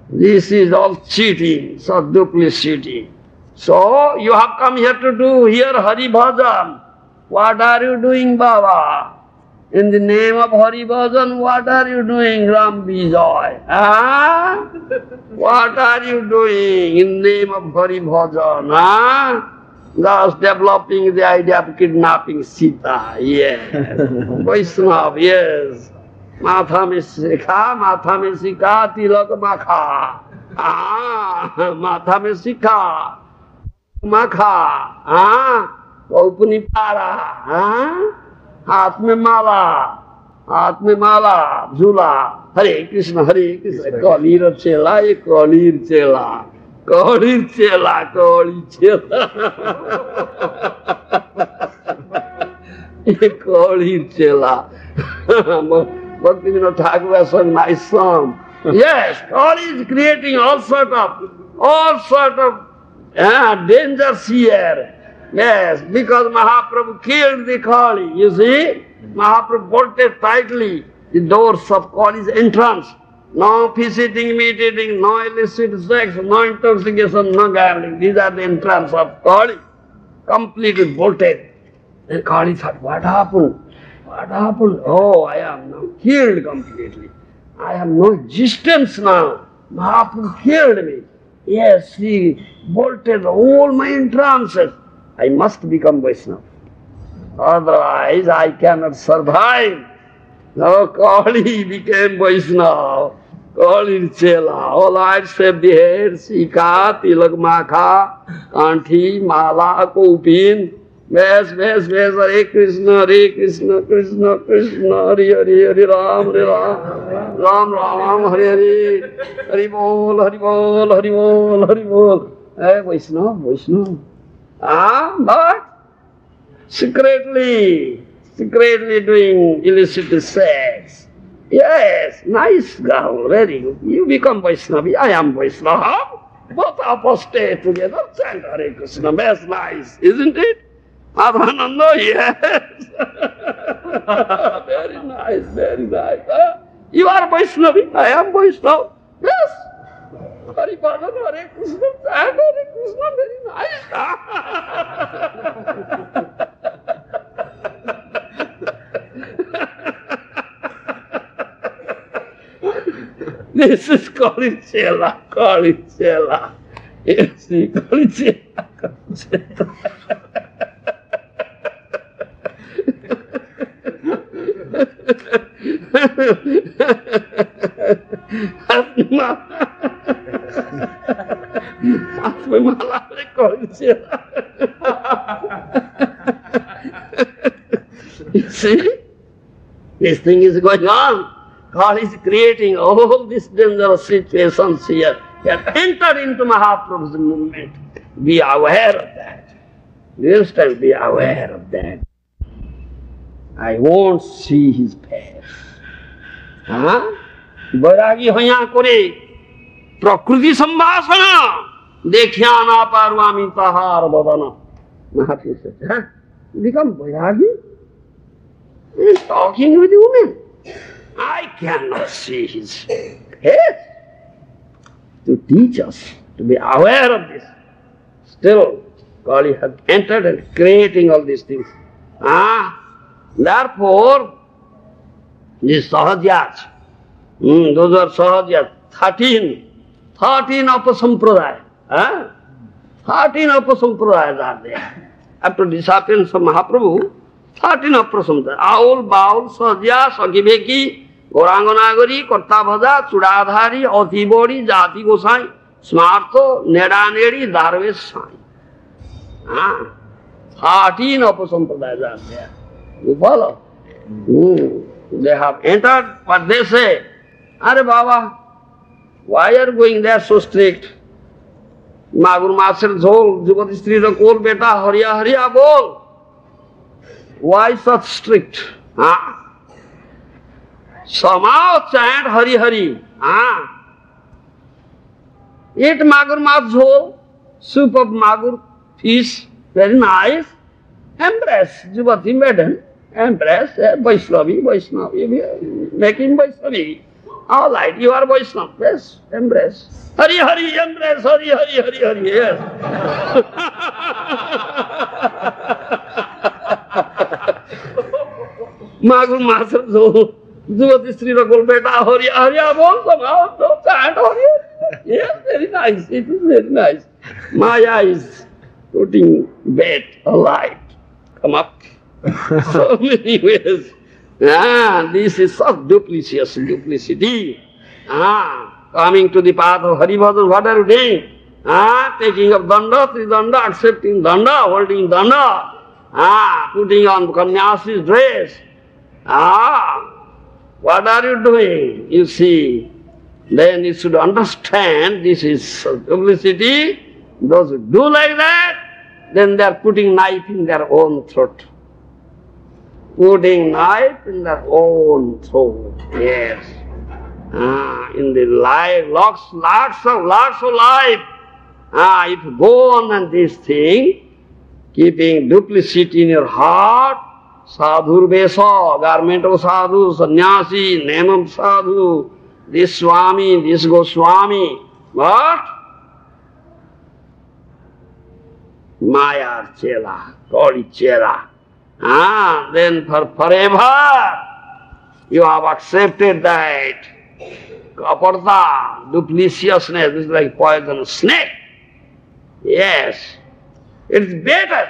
This is all cheating, so duplicity. So, you have come here to do here Hari Bhajan. What are you doing, Baba? In the name of Hari Bhajan, what are you doing, Ram Vijay? What are you doing in the name of Hari Bhajan? Just developing the idea of kidnapping Sita, yes. Vaishnava, yes. Matha mein sikha, tilak makha. Matha mein sikha. Makha, Kaupani para, हाथ में माला, झूला, Hare Krishna, Kalir chela, ye Kalir chela, Kalir chela. Bhaktivinoda Thakur has sung nice song. Yes, God is creating all sort of dangers here. Yes, because Mahaprabhu killed the Kali. You see, Mahaprabhu bolted tightly the doors of Kali's entrance. No fish eating, meat eating, no illicit sex, no intoxication, no gambling. These are the entrance of Kali. Completely bolted. And Kali thought, what happened? Oh, I am now killed completely. I have no existence now. Mahaprabhu killed me. Yes, he bolted all my entrances. I must become Vaishnava. Otherwise, I cannot survive. Now Kali became Vaishnava. called it Chela. All lights have the hair, Sika, Tilak Maka, Kanthi, Mala, Kopin. Hare Krishna, Krishna Krishna, Hare Ram, Ram Ram, Hare Hare Bol, Hare Bol, Hare Bol, Hare Bol. Hey, Vaishnava. But secretly doing illicit sex. Yes, nice girl, very good. You become Vaishnava, I am Vaishnava. Both apostate together, chant Hare Krishna. That's nice, isn't it? Madhananda, yes. Very nice, very nice. You are Vaishnavi, I am Vaishnava. Yes. Haripada, Hare Krishna, chant Hare Krishna, very nice. This is called Chela. Yes, call it Chela. You see, this thing is going on. God is creating all these dangerous situations here. He has entered into Mahaprabhu's movement. Be aware of that. Do you understand? Be aware of that. I won't see his face. Bairagi hoya kore prakruti sambhasana dekhya na parvami tahar badana. Mahaprabhu said, become Bairagi? He is talking with women. I cannot see his face. To teach us to be aware of this. Still, God has entered and creating all these things. Therefore, these Sahajas, those are Sahajas, 13 Apasampradaya. 13 Apasampradayas are there. After disappearance of Mahaprabhu, 13 Apasampradayas. Aul, Baul, Sahaja, Sakibeki, Goranganagari, Kartabhaja, Chudadhari, Atibori, Jati Gosai, Smartho, Nedaneri, Darvesh Sai. 13 Apasampradayas are there. You follow? They have entered, but they say, Are Baba, why are you going there so strict? Magur Master Zol, Jugati Stri Rakol Beta, Hariya Bol. Why such strict? Somehow chant Hari. Eat Magur Mas Zol, soup of Magur, fish, very nice. Embrace Jugati maiden. Embrace Vaishnavi, make him Vaishnavi. All right, you are Vaishnava. Yes, embrace. Hari, embrace, Hari, yes. Magur Master Jugati Sri Rakol Beta, Hariya Bol, somehow, chant Hariya. Yes, very nice, it is very nice. Maya is putting bait, a light, come up. So many ways. This is such duplicity. Coming to the path of Haribhadra, what are you doing? Taking up danda, tridanda, accepting danda, holding danda, putting on Kanyasi's dress. What are you doing? You see, then you should understand this is duplicity. Those who do like that, then they are putting knife in their own throat. Putting knife in their own throat. Yes. In the life, lots of life. If you go on this thing, keeping duplicity in your heart, sadhur besa, garment of sadhu, sannyasi, name of sadhu, this Swami, this Goswami, what? Maya Chela, called it Chela. Then for forever, you have accepted that kaparta, dupliciousness is like poisonous snake. Yes, it's better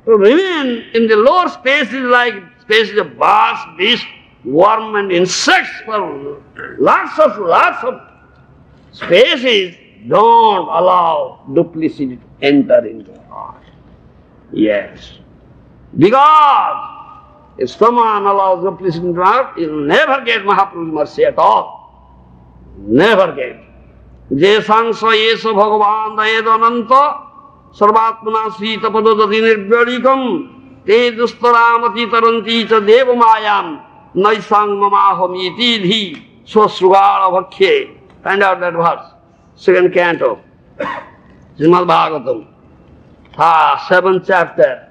to remain in the lower spaces like spaces of birds, beasts, worm and insects for lots of spaces, don't allow duplicity to enter into the heart. Yes. Because if someone allows duplicity into the heart, he will never get Mahaprabhu's mercy at all. Never get. Jesang svayesa bhagavan dayedananta sarvatmana sita padodati nirbyalikam te dustaramati taranti cha devamayam naisang mamahomiti dhi swasrugala bhakkhe. Find out that verse. Second canto. Srimad Bhagavatam. 7th chapter.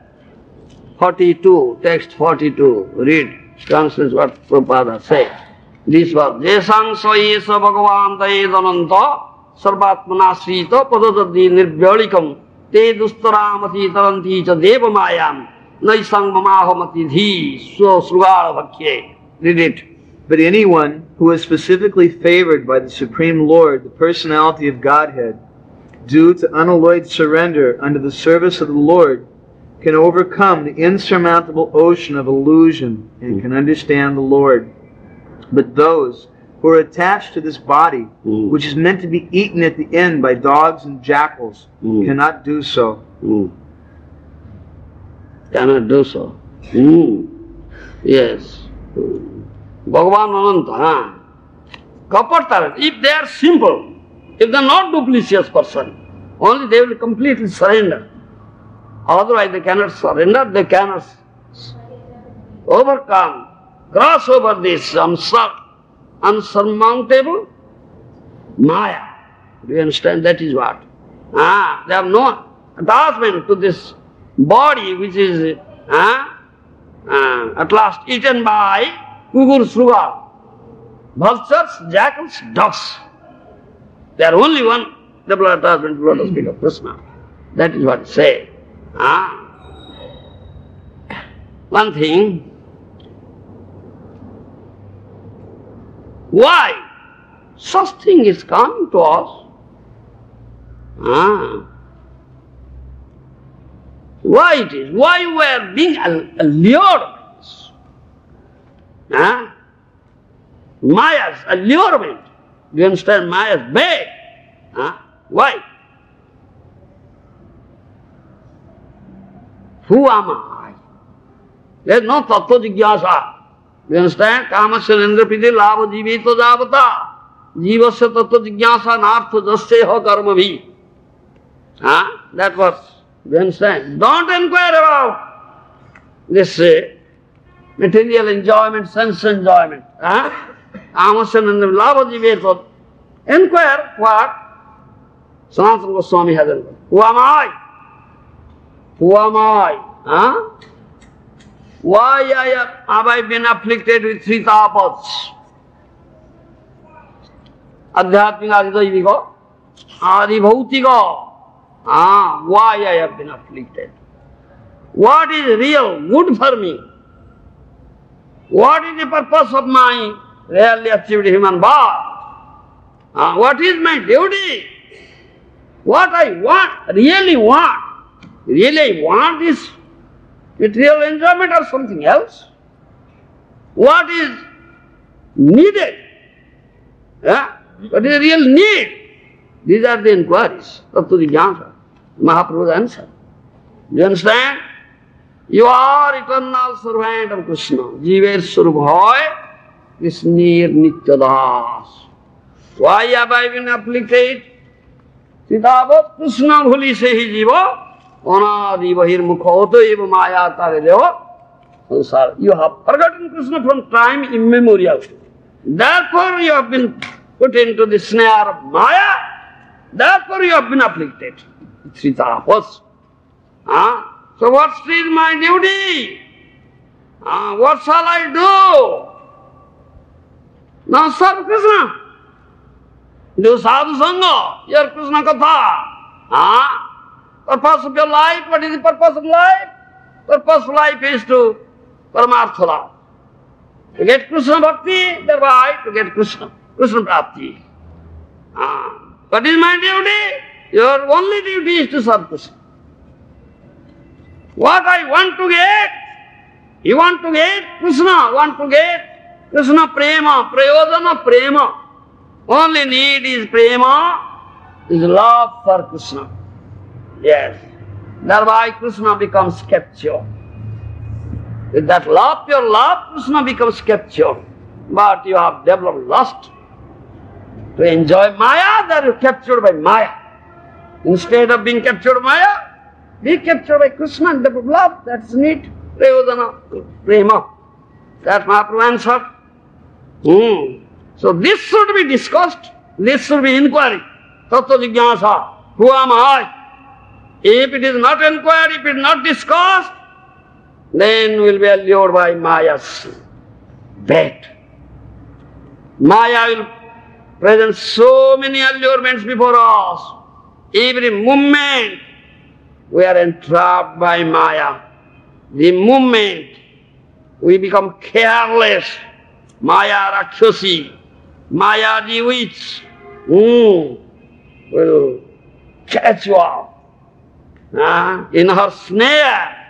42. Text 42. Read. Translate what Prabhupada said. This verse. Jesang svayesa bhagavan dayedananta sarvatmana sita padodati nirbyalikam te dustaramati taranti cha devamayam naisang mamahomati dhi swasrugala bhakkhe. Read it. But anyone who is specifically favored by the Supreme Lord, the personality of Godhead, due to unalloyed surrender under the service of the Lord, can overcome the insurmountable ocean of illusion and can understand the Lord. But those who are attached to this body, which is meant to be eaten at the end by dogs and jackals, cannot do so. Cannot do so. Yes. Bhagavan Ananta, Kapatara, if they are simple, if they are not duplicitous person, only they will completely surrender. Otherwise they cannot surrender, they cannot overcome, cross over this unsurmountable Maya. Do you understand? That is what? They have no attachment to this body which is at last eaten by Kugur Sruga, vultures, jackals, dogs. They are only one double attachment to lotus feet of Krishna. That is what it says. One thing, why such thing is coming to us? Why it is? Why we are being allured? Maya's allurement. Do you understand? Maya's bait. Why? Who am I? There is no tattva jigyasa. Do you understand? Kamasya nendra piti labha jivito javata. Jivasya tattva jigyasa nartha jasya karma bhi. That was, do you understand? Don't inquire about this material enjoyment, sense enjoyment. Kamasya nendra labha jivito. Inquire what? Sanatana Goswami has inquired. Who am I? Who am I? Why have I been afflicted with three tapas? Adhyatmika, Adhidaiviga, Adhibhautika. Why I have been afflicted? What is real good for me? What is the purpose of my really achieved human birth? What is my duty? What I want, really I want is material enjoyment or something else? What is needed? What is the real need? These are the inquiries. Tattva Jnana. Mahaprabhu's answer. Do you understand? You are eternal servant of Krishna. Jiver Surubhoy, Krishnir Nityadas. Why have I been afflicted? Sitavat Krishna bhuli sehi jiva. Anadi bahir mukhoto eva maya tare deva sansara. You have forgotten Krishna from time immemorial. Therefore you have been put into the snare of Maya. Therefore you have been afflicted. Three tapas. So what is my duty? What shall I do? Now serve Krishna. Do sadhu sangha. Hear Krishna katha. Purpose of your life, what is the purpose of life? Purpose of life is to Paramartha. To get Krishna Bhakti, thereby to get Krishna Prapti. What is my duty? Your only duty is to serve Krishna. What I want to get? You want to get Krishna, want to get Krishna prema, prayojana prema. Only need is prema, is love for Krishna. Yes. Thereby Krishna becomes captured. With that love, pure love, Krishna becomes captured. But you have developed lust to enjoy Maya, that you are captured by Maya. Instead of being captured by Maya, be captured by Krishna and develop love. That's neat. Prayojana, prema. That's Mahaprabhu answered. So this should be discussed. This should be inquiry. Tattva jigyasa. Who am I? If it is not inquired, if it is not discussed, then we will be allured by Maya's bait. Maya will present so many allurements before us. Every moment we are entrapped by Maya. The moment we become careless, Maya Rakshasi, Maya the witch, will catch you up in her snare.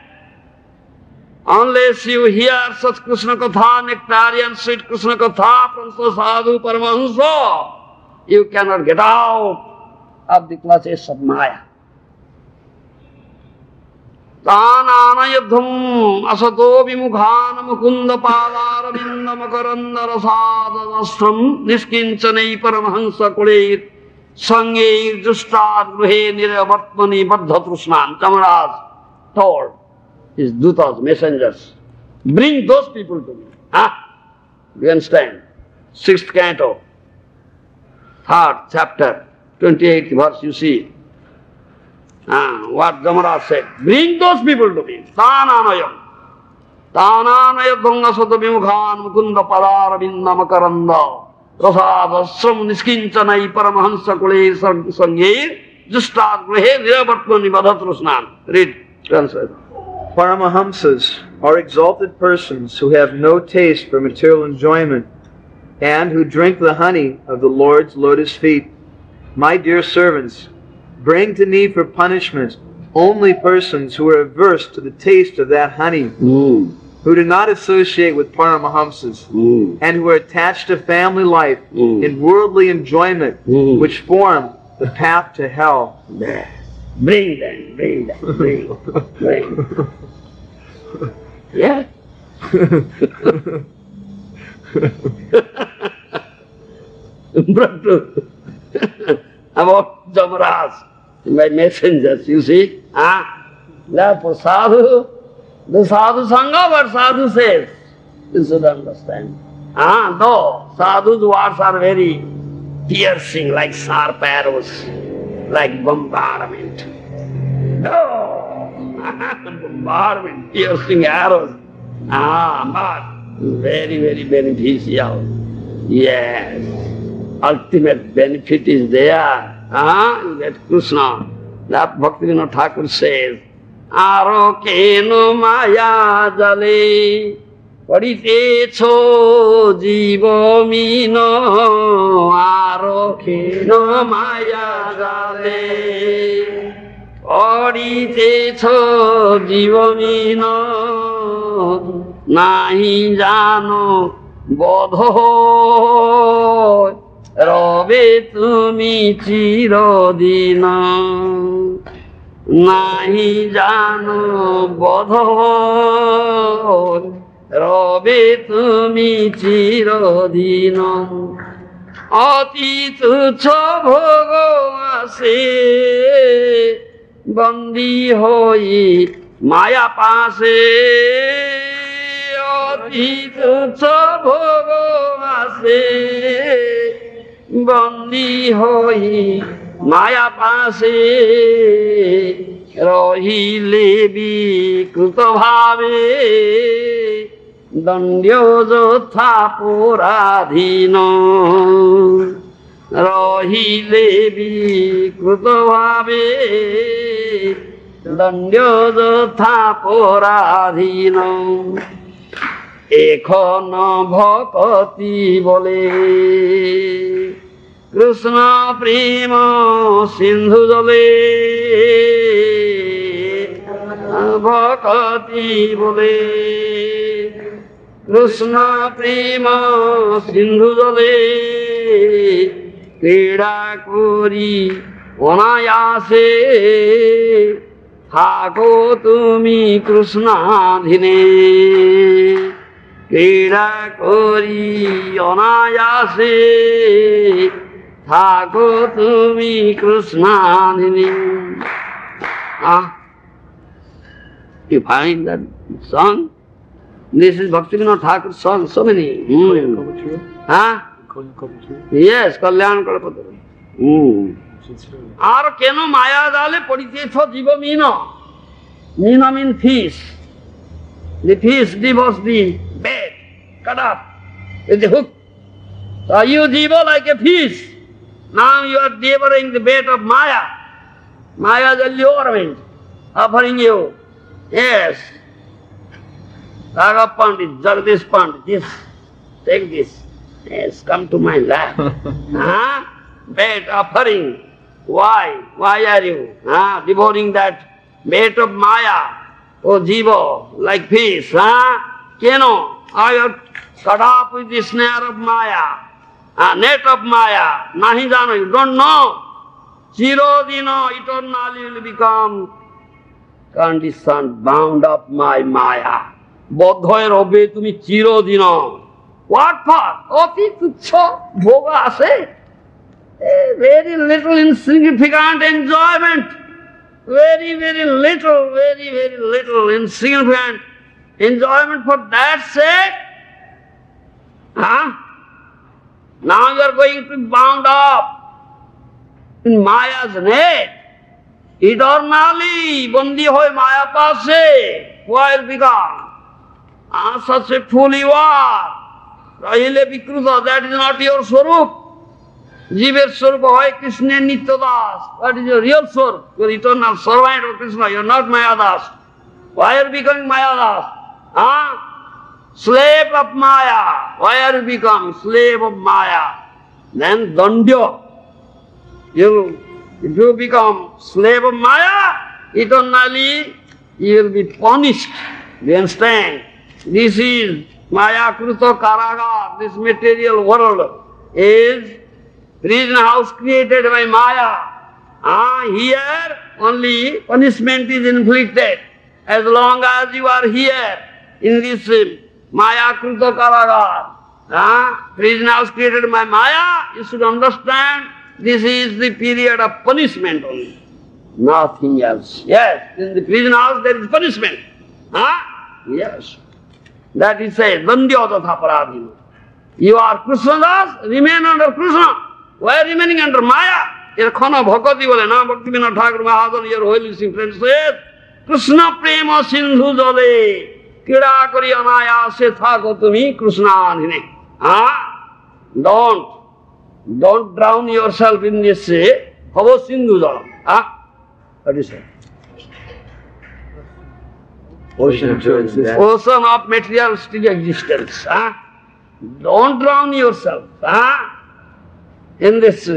Unless you hear such Krishna Katha, nectarian sweet Krishna Katha from so sadhu paramahansa, you cannot get out of the clutches of Maya. Tananayadham asato vimukhan mukunda padarabinda makaranda rasadastram niskincanai paramahansa kuleir sangeir justad gruhe niravartmani baddhatrusnan. Chamaraj told his dutas, messengers, bring those people to me. Do you understand? 6th canto, 3rd chapter, 28th verse, you see. What Jamaraj said, bring those people to me. Tananayam. Tananayadham asata vimukhan mukunda padarabinda makaranda rasadasram niskincanai paramahansa kule sangeir justad gruhe niravartmani baddhatrusnan. Read, translate. Paramahamsas are exalted persons who have no taste for material enjoyment and who drink the honey of the Lord's lotus feet. My dear servants, bring to me for punishment only persons who are averse to the taste of that honey, who do not associate with Paramahamsas, and who are attached to family life in worldly enjoyment, which form the path to hell. Bring them. Yeah. About Jamaraj, my messengers, you see. Therefore sadhu, the sadhu sangha, what sadhu says, you should understand. Though sadhu's words are very piercing, like sharp arrows, like bombardment. No, bombardment, piercing arrows. But very, very beneficial. Yes. Ultimate benefit is there. You get Krishna. That Bhaktivinoda Thakur says, Aro keno maya jale paditecho jiva mino. Aro keno maya jale paditecho jiva mino. Nahi jano bodho Rabe tumi chirodina. Nahi jano bodho Rabe tumi chirodina. Ati tuchha bhogo ase bandi hoi maya pase. Ati tuchha bhogo ase bandi hoi maya pase. Rahile vikruta bhave dandyo jotha puradhino. Rahile vikruta bhave dandyo jotha puradhino. এখন ভকতি বলে কৃষ্ণ প্রেম সিন্ধু জলে। ভকতি বলে Krishna prema sindhu jale krida kori onayase থাকো তুমি কৃষ্ণাধীনে ক্রীড়া করি অনায়াসে থাকো তুমি কৃষ্ণাধীনে You find that song? This is Bhaktivinoda Thakur's song, so many. Huh? Yes, Kalyan Kalpataru. আর কেন মায়া জালে পড়িতেছ জীব মিন মিন mean fish. The fish devours the bait, cut up with the hook. So you devour like a fish. Now you are devouring the bait of Maya. Maya is a lure offering you. Yes. Raghav Pandit, Jagdish Pandit, this, take this. Yes, come to my lap. Huh? Bait offering. Why? Why are you devouring that bait of Maya? Oh Jiva, like fish, Keno, I are caught up with the snare of Maya, net of Maya. Nahi jano, you don't know. Chirodino, eternally will become conditioned, bound up my Maya. Bodhoyer obe tumi chirodino. What for? Oti tuchho bhoga ase. Very little insignificant enjoyment. Very little insignificant enjoyment for that sake. Now you are going to be bound up in Maya's net. Eternally, bandi hoy Maya paase, while become such a fool you are. Rahile Vikruta, that is not your Swarup. Jiver Swarupa hoy Krishna Nitya Das. What is your real Swarup? You are eternal servant of Krishna. You are not Maya Das. Why are you becoming Maya Das? Slave of Maya. Why are you becoming slave of Maya? Then Dandya. If you become slave of Maya, eternally you will be punished. Do you understand? This is Maya Kruta Karagar. This material world is prison house created by Maya. Here only punishment is inflicted. As long as you are here in this Maya Kruta Karagar, prison house created by Maya, you should understand this is the period of punishment only. Nothing else. Yes, in the prison house there is punishment. Yes. That is said, Dandya tatha paradhina. You are Krishna Das, remain under Krishna. Why remaining under Maya? Khana Bhakati bole na, Bhaktivinoda Thakur Mahajan, your holy friend says, Krishna prema sindhu jale, kida kori anayase thako tumi Krishna adhine. Don't drown yourself in this bhava sindhu jala. What do you say? Ocean of joy and death. Ocean of materialistic existence. Don't drown yourself. In this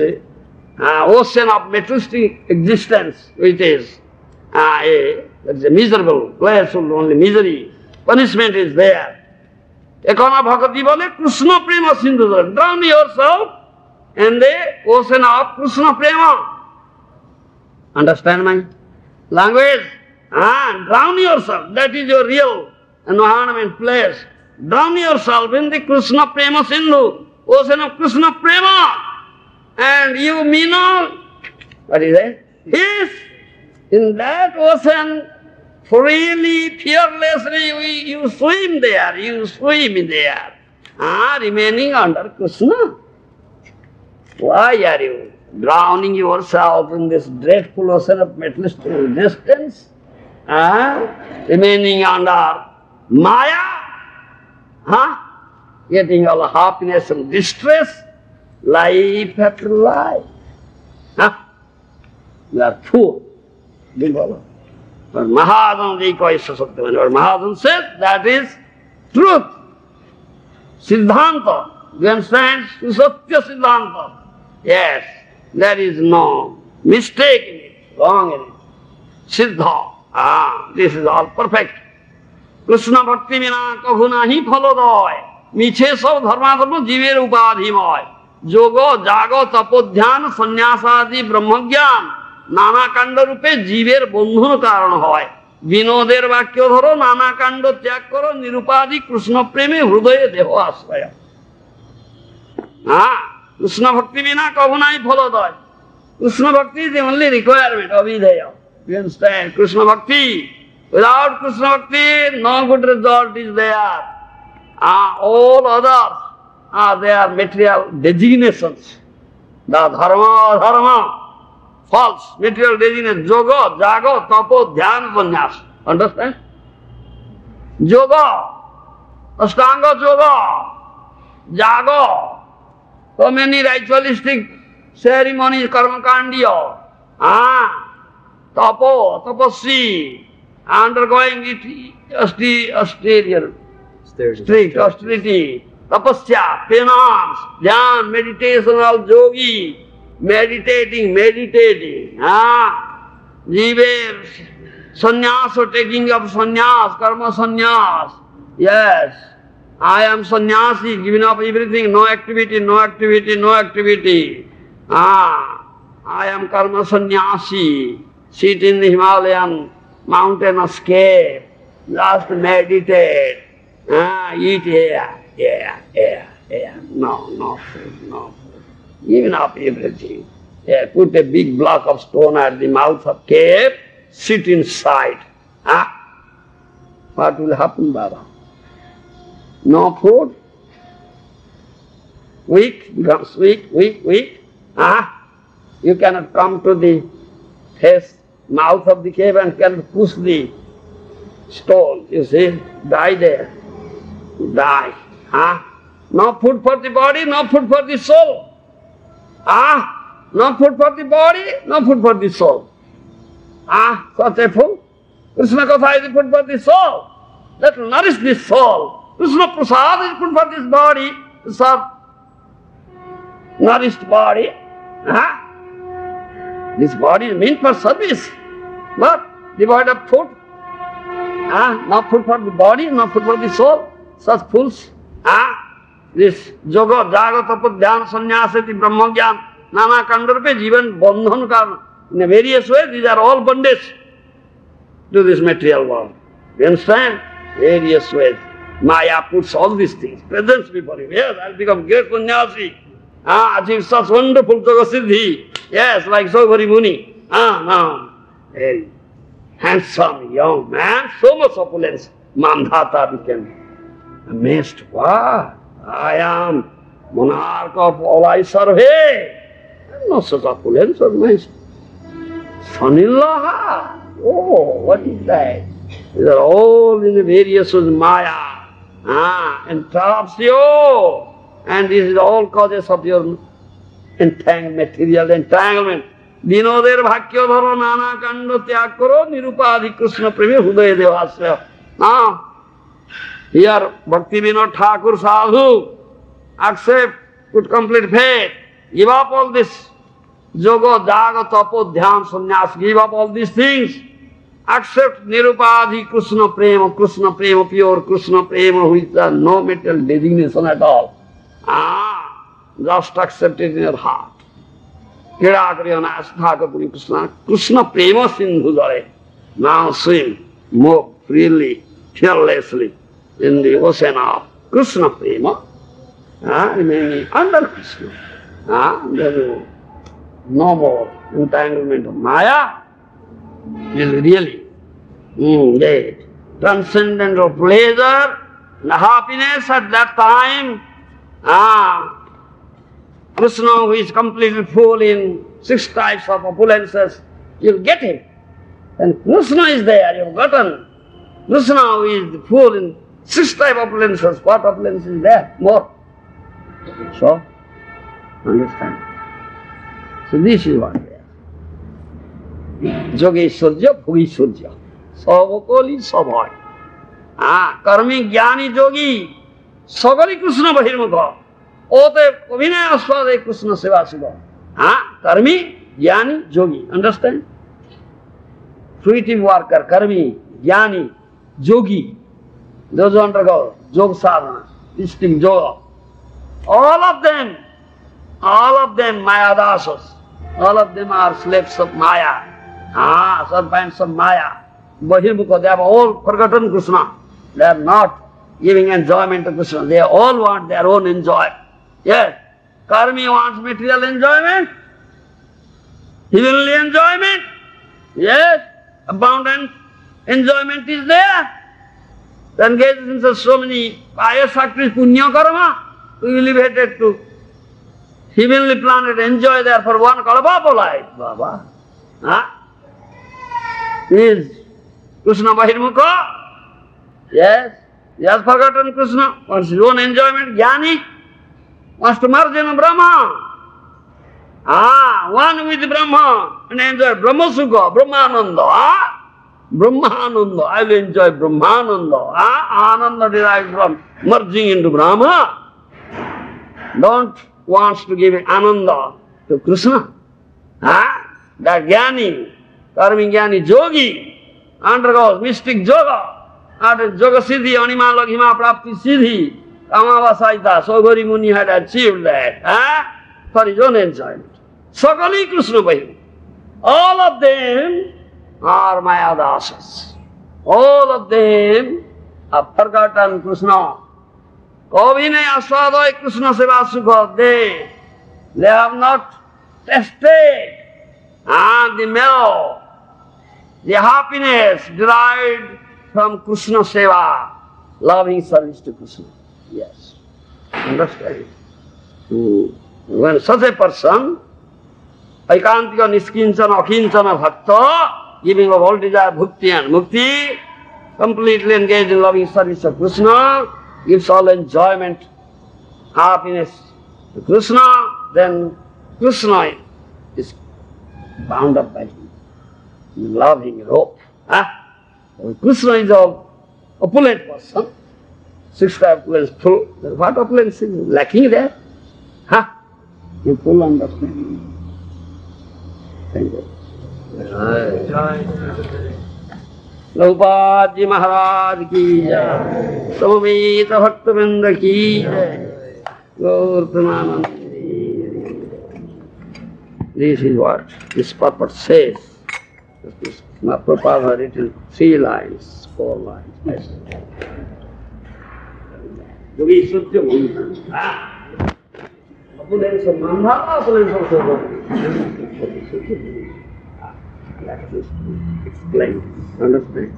ocean of materialistic existence, which is that's a miserable place, only misery. Punishment is there. Ekana Bhakati bole Krishna prema sindhu jala. Drown yourself in the ocean of Krishna prema. Understand my language? Drown yourself. That is your real environment place. Drown yourself in the Krishna prema sindhu, ocean of Krishna prema. And you mean all, what is it? Yes, in that ocean, freely, fearlessly, you swim there, remaining under Krishna. Why are you drowning yourself in this dreadful ocean of materialistic existence? Remaining under Maya? Getting all happiness and distress? Life after life. You are fool. But Mahajan says that is truth. Siddhanta. Do you understand? Satya Siddhanta. Yes, there is no mistake in it, wrong in it. Siddha. This is all perfect. Krishna ভক্তি বিনা কভু নাহি ফলদয়, মিছে সব ধর্মাধর্ম জীবের উপাধিময়। যোগ জাগ তপোধ্যান সন্ন্যাসাদি ব্রহ্মজ্ঞান নানা কাণ্ড রূপে জীবের বন্ধন কারণ হয়। বিনোদের বাক্য ধরো, নানা কাণ্ড ত্যাগ করো, নিরুপাধি কৃষ্ণ প্রেমে হৃদয়ে দেহ আশ্রয়। হ্যাঁ, কৃষ্ণ ভক্তি বিনা কভু নাহি ফলদয়। কৃষ্ণ ভক্তি is the only requirement of Vidya. You understand? Krishna Bhakti. Without Krishna Bhakti, no good result is there. All others they are material designations. The dharma, false material designation. Yoga, jaga, tapo, dhyana, sannyas. Understand? Yoga, Ashtanga yoga, jaga. So many ritualistic ceremonies, karma kandiya. Tapo, tapasvi, undergoing austerity, tapasya, penance, dhyan, meditational yogi, meditating. Jiver, sannyas, taking up sannyas, karma sannyas. Yes, I am sannyasi, giving up everything, no activity. I am karma sannyasi, sit in the Himalayan mountain escape, just meditate, eat air. No food. Giving up everything. Put a big block of stone at the mouth of cave, sit inside. What will happen, Baba? No food? Weak. You cannot come to the mouth of the cave and cannot push the stone, you see, die there. Die. No food for the body, no food for the soul. No food for the body, no food for the soul. Such a fool. Krishna Katha is food for the soul. That will nourish the soul. Krishna Prasad is food for this body, to serve nourished body. This body is meant for service, but devoid of food. No food for the body, no food for the soul. Such fools. This yoga, jaga, tapa, dhyan, sannyasati, brahmagyan, nana kandarupe, jivan, bandhan karma. In a various ways, these are all bondage to this material world. You understand? Various ways. Maya puts all these things, presents before you. Yes, I'll become great sannyasi. Achieve such wonderful Jagasiddhi. Yes, like Saubhari Muni. No. Very handsome young man, so much opulence. Mandhata became amazed. What? I am monarch of all I survey. No such opulence or my son-in-law. Oh, what is that? These are all in the various ways Maya. Entraps you. And this is all causes of your material entanglement. Dinoder bhakya dharo nana kando tyag karo nirupadhi Krishna preme hudaye devasya. Now, here Bhakti Vinod Thakur Sadhu accept, put complete faith, give up all this yoga, jaga, tapo, dhyan, sannyas, give up all these things. Accept nirupadhi Krishna prema, pure Krishna prema, with no material designation at all. Just accept it in your heart. Krishna prema sindhu jare. Now swim, move freely, fearlessly in the ocean of Krishna prema. Remaining under Krishna. There is no more entanglement of Maya. Really. Transcendental pleasure, the happiness at that time. Krishna, who is completely full in 6 types of opulences, you'll get him. And Krishna is there, you've gotten. Krishna, who is full in 6 types of opulences, what opulence is there? More. So, understand. So this is what they are. Yogeshwarya, Bhogeshwarya. Sabakoli, Sabhay. Karmi, Jnani, Yogi. Sagari Krishna Bahirmukha. Ote Abhinaya Aswade Krishna Seva Siva. Karmi, Jnani, Yogi. Understand? Fruitive worker, Karmi, Jnani, Yogi. those who undergo yoga sadhana, mystic yoga, all of them Mayadasas, all of them are slaves of Maya, servants of Maya, Bahirmukha, they have all forgotten Krishna. They are not giving enjoyment to Krishna. They all want their own enjoyment. Yes, Karmi wants material enjoyment, heavenly enjoyment. Yes, abundant enjoyment is there. Then engages in so many pious activities, punya karma, to be elevated to heavenly planet, enjoy there for one kalpapa life, Baba. Is Krishna Bahirmukha? Yes, he has forgotten Krishna, wants his own enjoyment. Jnani wants to merge in Brahma. One with Brahma and enjoy Brahma Sukha, Brahmananda. Brahmananda, I will enjoy Brahmananda. Ananda derived from merging into Brahma. Don't want to give Ananda to Krishna. That Jnani, Karmi Jnani, Yogi, undergoes mystic yoga. After Yoga Siddhi, Anima Laghima Prapti Siddhi, Kamavasaita, Saubhari Muni had achieved that for his own enjoyment. Sakali Krishna Bahirmukha. All of them are Mayadasas. All of them have forgotten Krishna. Kavine aswadai Krishna seva sukha. They have not tasted the mellow, the happiness derived from Krishna seva, loving service to Krishna. Yes. Understand? When such a person, Aikantika Niskinchana Akinchana Bhakta, giving up all desire, bhukti and mukti, completely engaged in loving service of Krishna, gives all enjoyment, happiness to Krishna, then Krishna is bound up by him. You love him, you hope. Krishna is an opulent person. 6 opulence full. What opulence is lacking there? You full understanding. Thank you. Prabhupada Ji Maharaj ki jai, Samaveta Bhaktavinda ki jai, Gaur Premanandi. This is what this purport says. Prabhupada has written 3 lines, 4 lines. Yogi Sutya Manta. Opulence of Manda, opulence of Sudha. That is explained. Understand?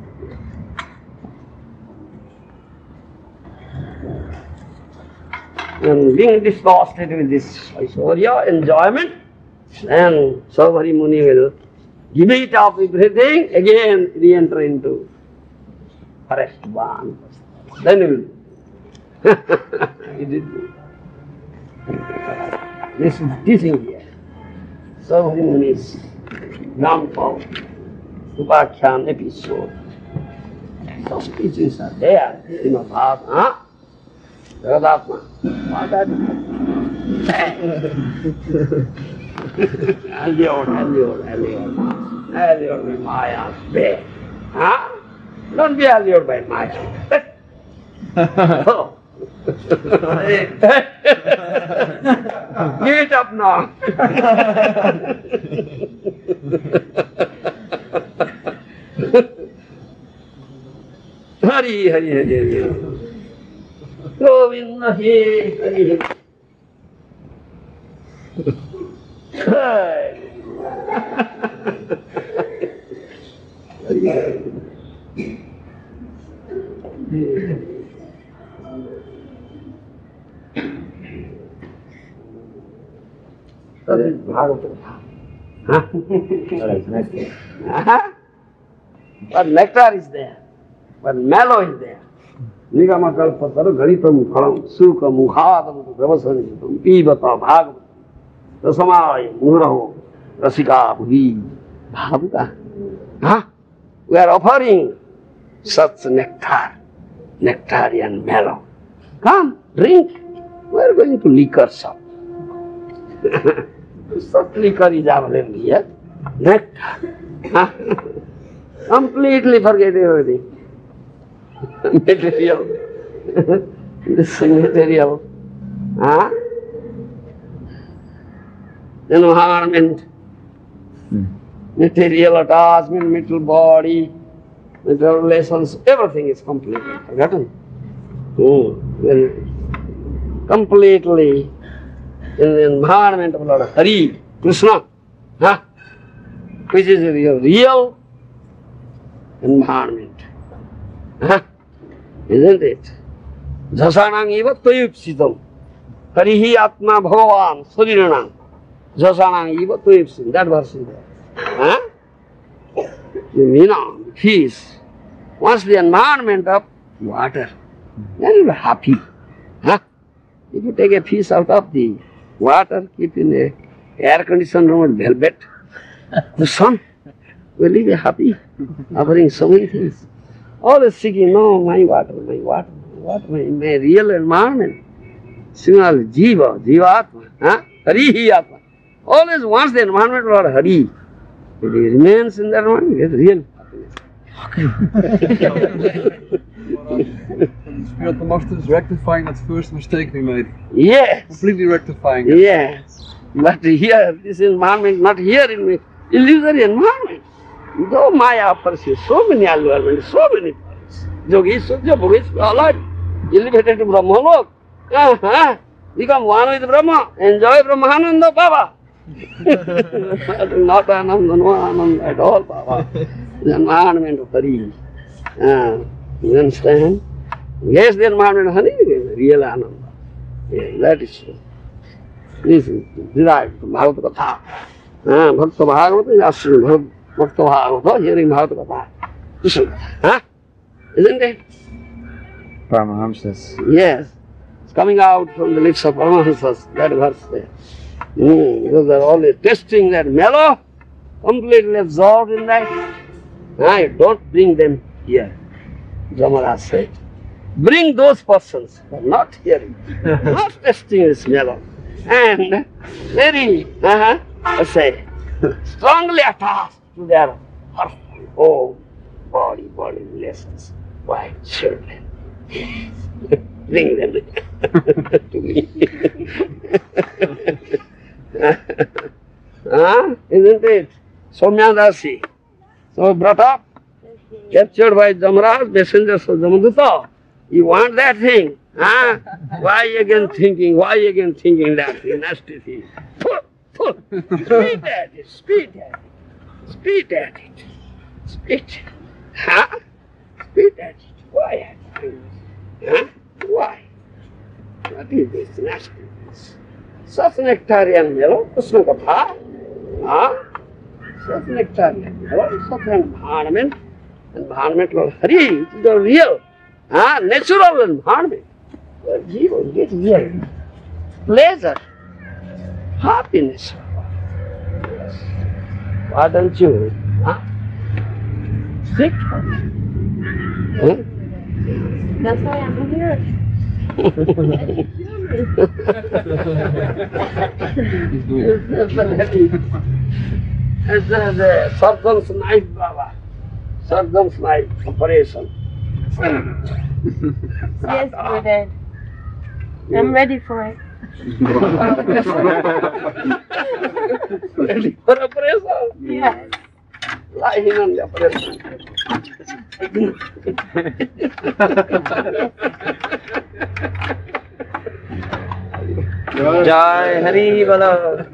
And being disgusted with this Aishwarya, enjoyment, then Saubhari Muni will give it up everything, again re-enter into forest barn. Then he will. He did this is teaching here. Saubhari Muni's non-power, Upakhyan episode. Those teachings are there in the Bhagavad, Jagadatma. What are allured by Maya's way. Don't be allured by Maya. Oh. Give it up now. Hari Hari Hari Hari. Govinda Hari Hari Hari. That is Bhagavata. But nectar is there, but mallow is there. Nigama kalpataru garitam phalam sukha mukhadam pravasanitam pibata bhagavatam rasamaya muraho rasika bhuvi bhavuka. We are offering such nectar, nectarian mallow. Come, drink. We are going to liquor shop. Such liquor is available here. Nectar. Completely forget everything. material. This material. Environment, material attachment, material body, material relations, everything is completely forgotten. Completely in the environment of Lord Hari, Krishna, which is the real environment. Isn't it? Jasanang eva toyupsitam. Harihi atma bhagavan sariranam. Jasanang eva toyupsitam. That verse is there. The meaning, peace. Once the environment of water, then you will be happy. If you take a piece out of the water, keep in a air-conditioned room with velvet, the sun, will you be happy? Offering so many things. Always seeking, no, my water, my water, my water, my real environment. Similarly, Jivatma, Harihi Atma. Always wants the environment of Hari. If he remains in that environment, he gets real The Spirit of the Master is rectifying that first mistake we made. Yes. Completely rectifying it. Yes. But here, this environment, not here in the illusory environment. Though Maya pursues so many allurements, so many powers. Yogis, Sujya, Bhogis, all are elevated to Brahmalok. Become one with Brahma, enjoy Brahmananda, Baba. Not Ananda, no Ananda at all, Baba. The environment of Hari. You understand? Yes, the environment of Hari is real Ananda. Yes, that is true. This is derived from Bhagavad Gita. Bhakta Bhagavata is Ashram, Bhakta Bhagavata, hearing Bhagavad Gita. Listen, isn't it? Paramahamsas. Yes. It's coming out from the lips of Paramahamsas, that verse there. Because they're always testing that mellow, completely absorbed in that. Don't bring them here. Jamaraj said. Bring those persons who are not hearing, not testing this mellow, and very, say, strongly attached to their home, body relations, wife, children. Bring them to me. Isn't it? Somyadasi. So brought up, captured by Jamaraj, messengers of Jamaduta. You want that thing? Why again thinking that thing, nasty thing? Spit at it, spit at it, spit at it, spit. Spit at it. Why? Why? What is this nastiness? Such nectarian mellow, Krishna Katha. Such nectarian mellow, such environment of Hari, it is the real, natural environment. Where Jiva gets real pleasure, happiness. Yes. Why don't you seek for it? That's why I'm here. He's doing it. It's the surgeon's knife, Baba. Surgeon's knife operation. Yes, Buddha. I'm ready for it. Ready for operation? Yes. Lying on the operation. Jai Hari Bala.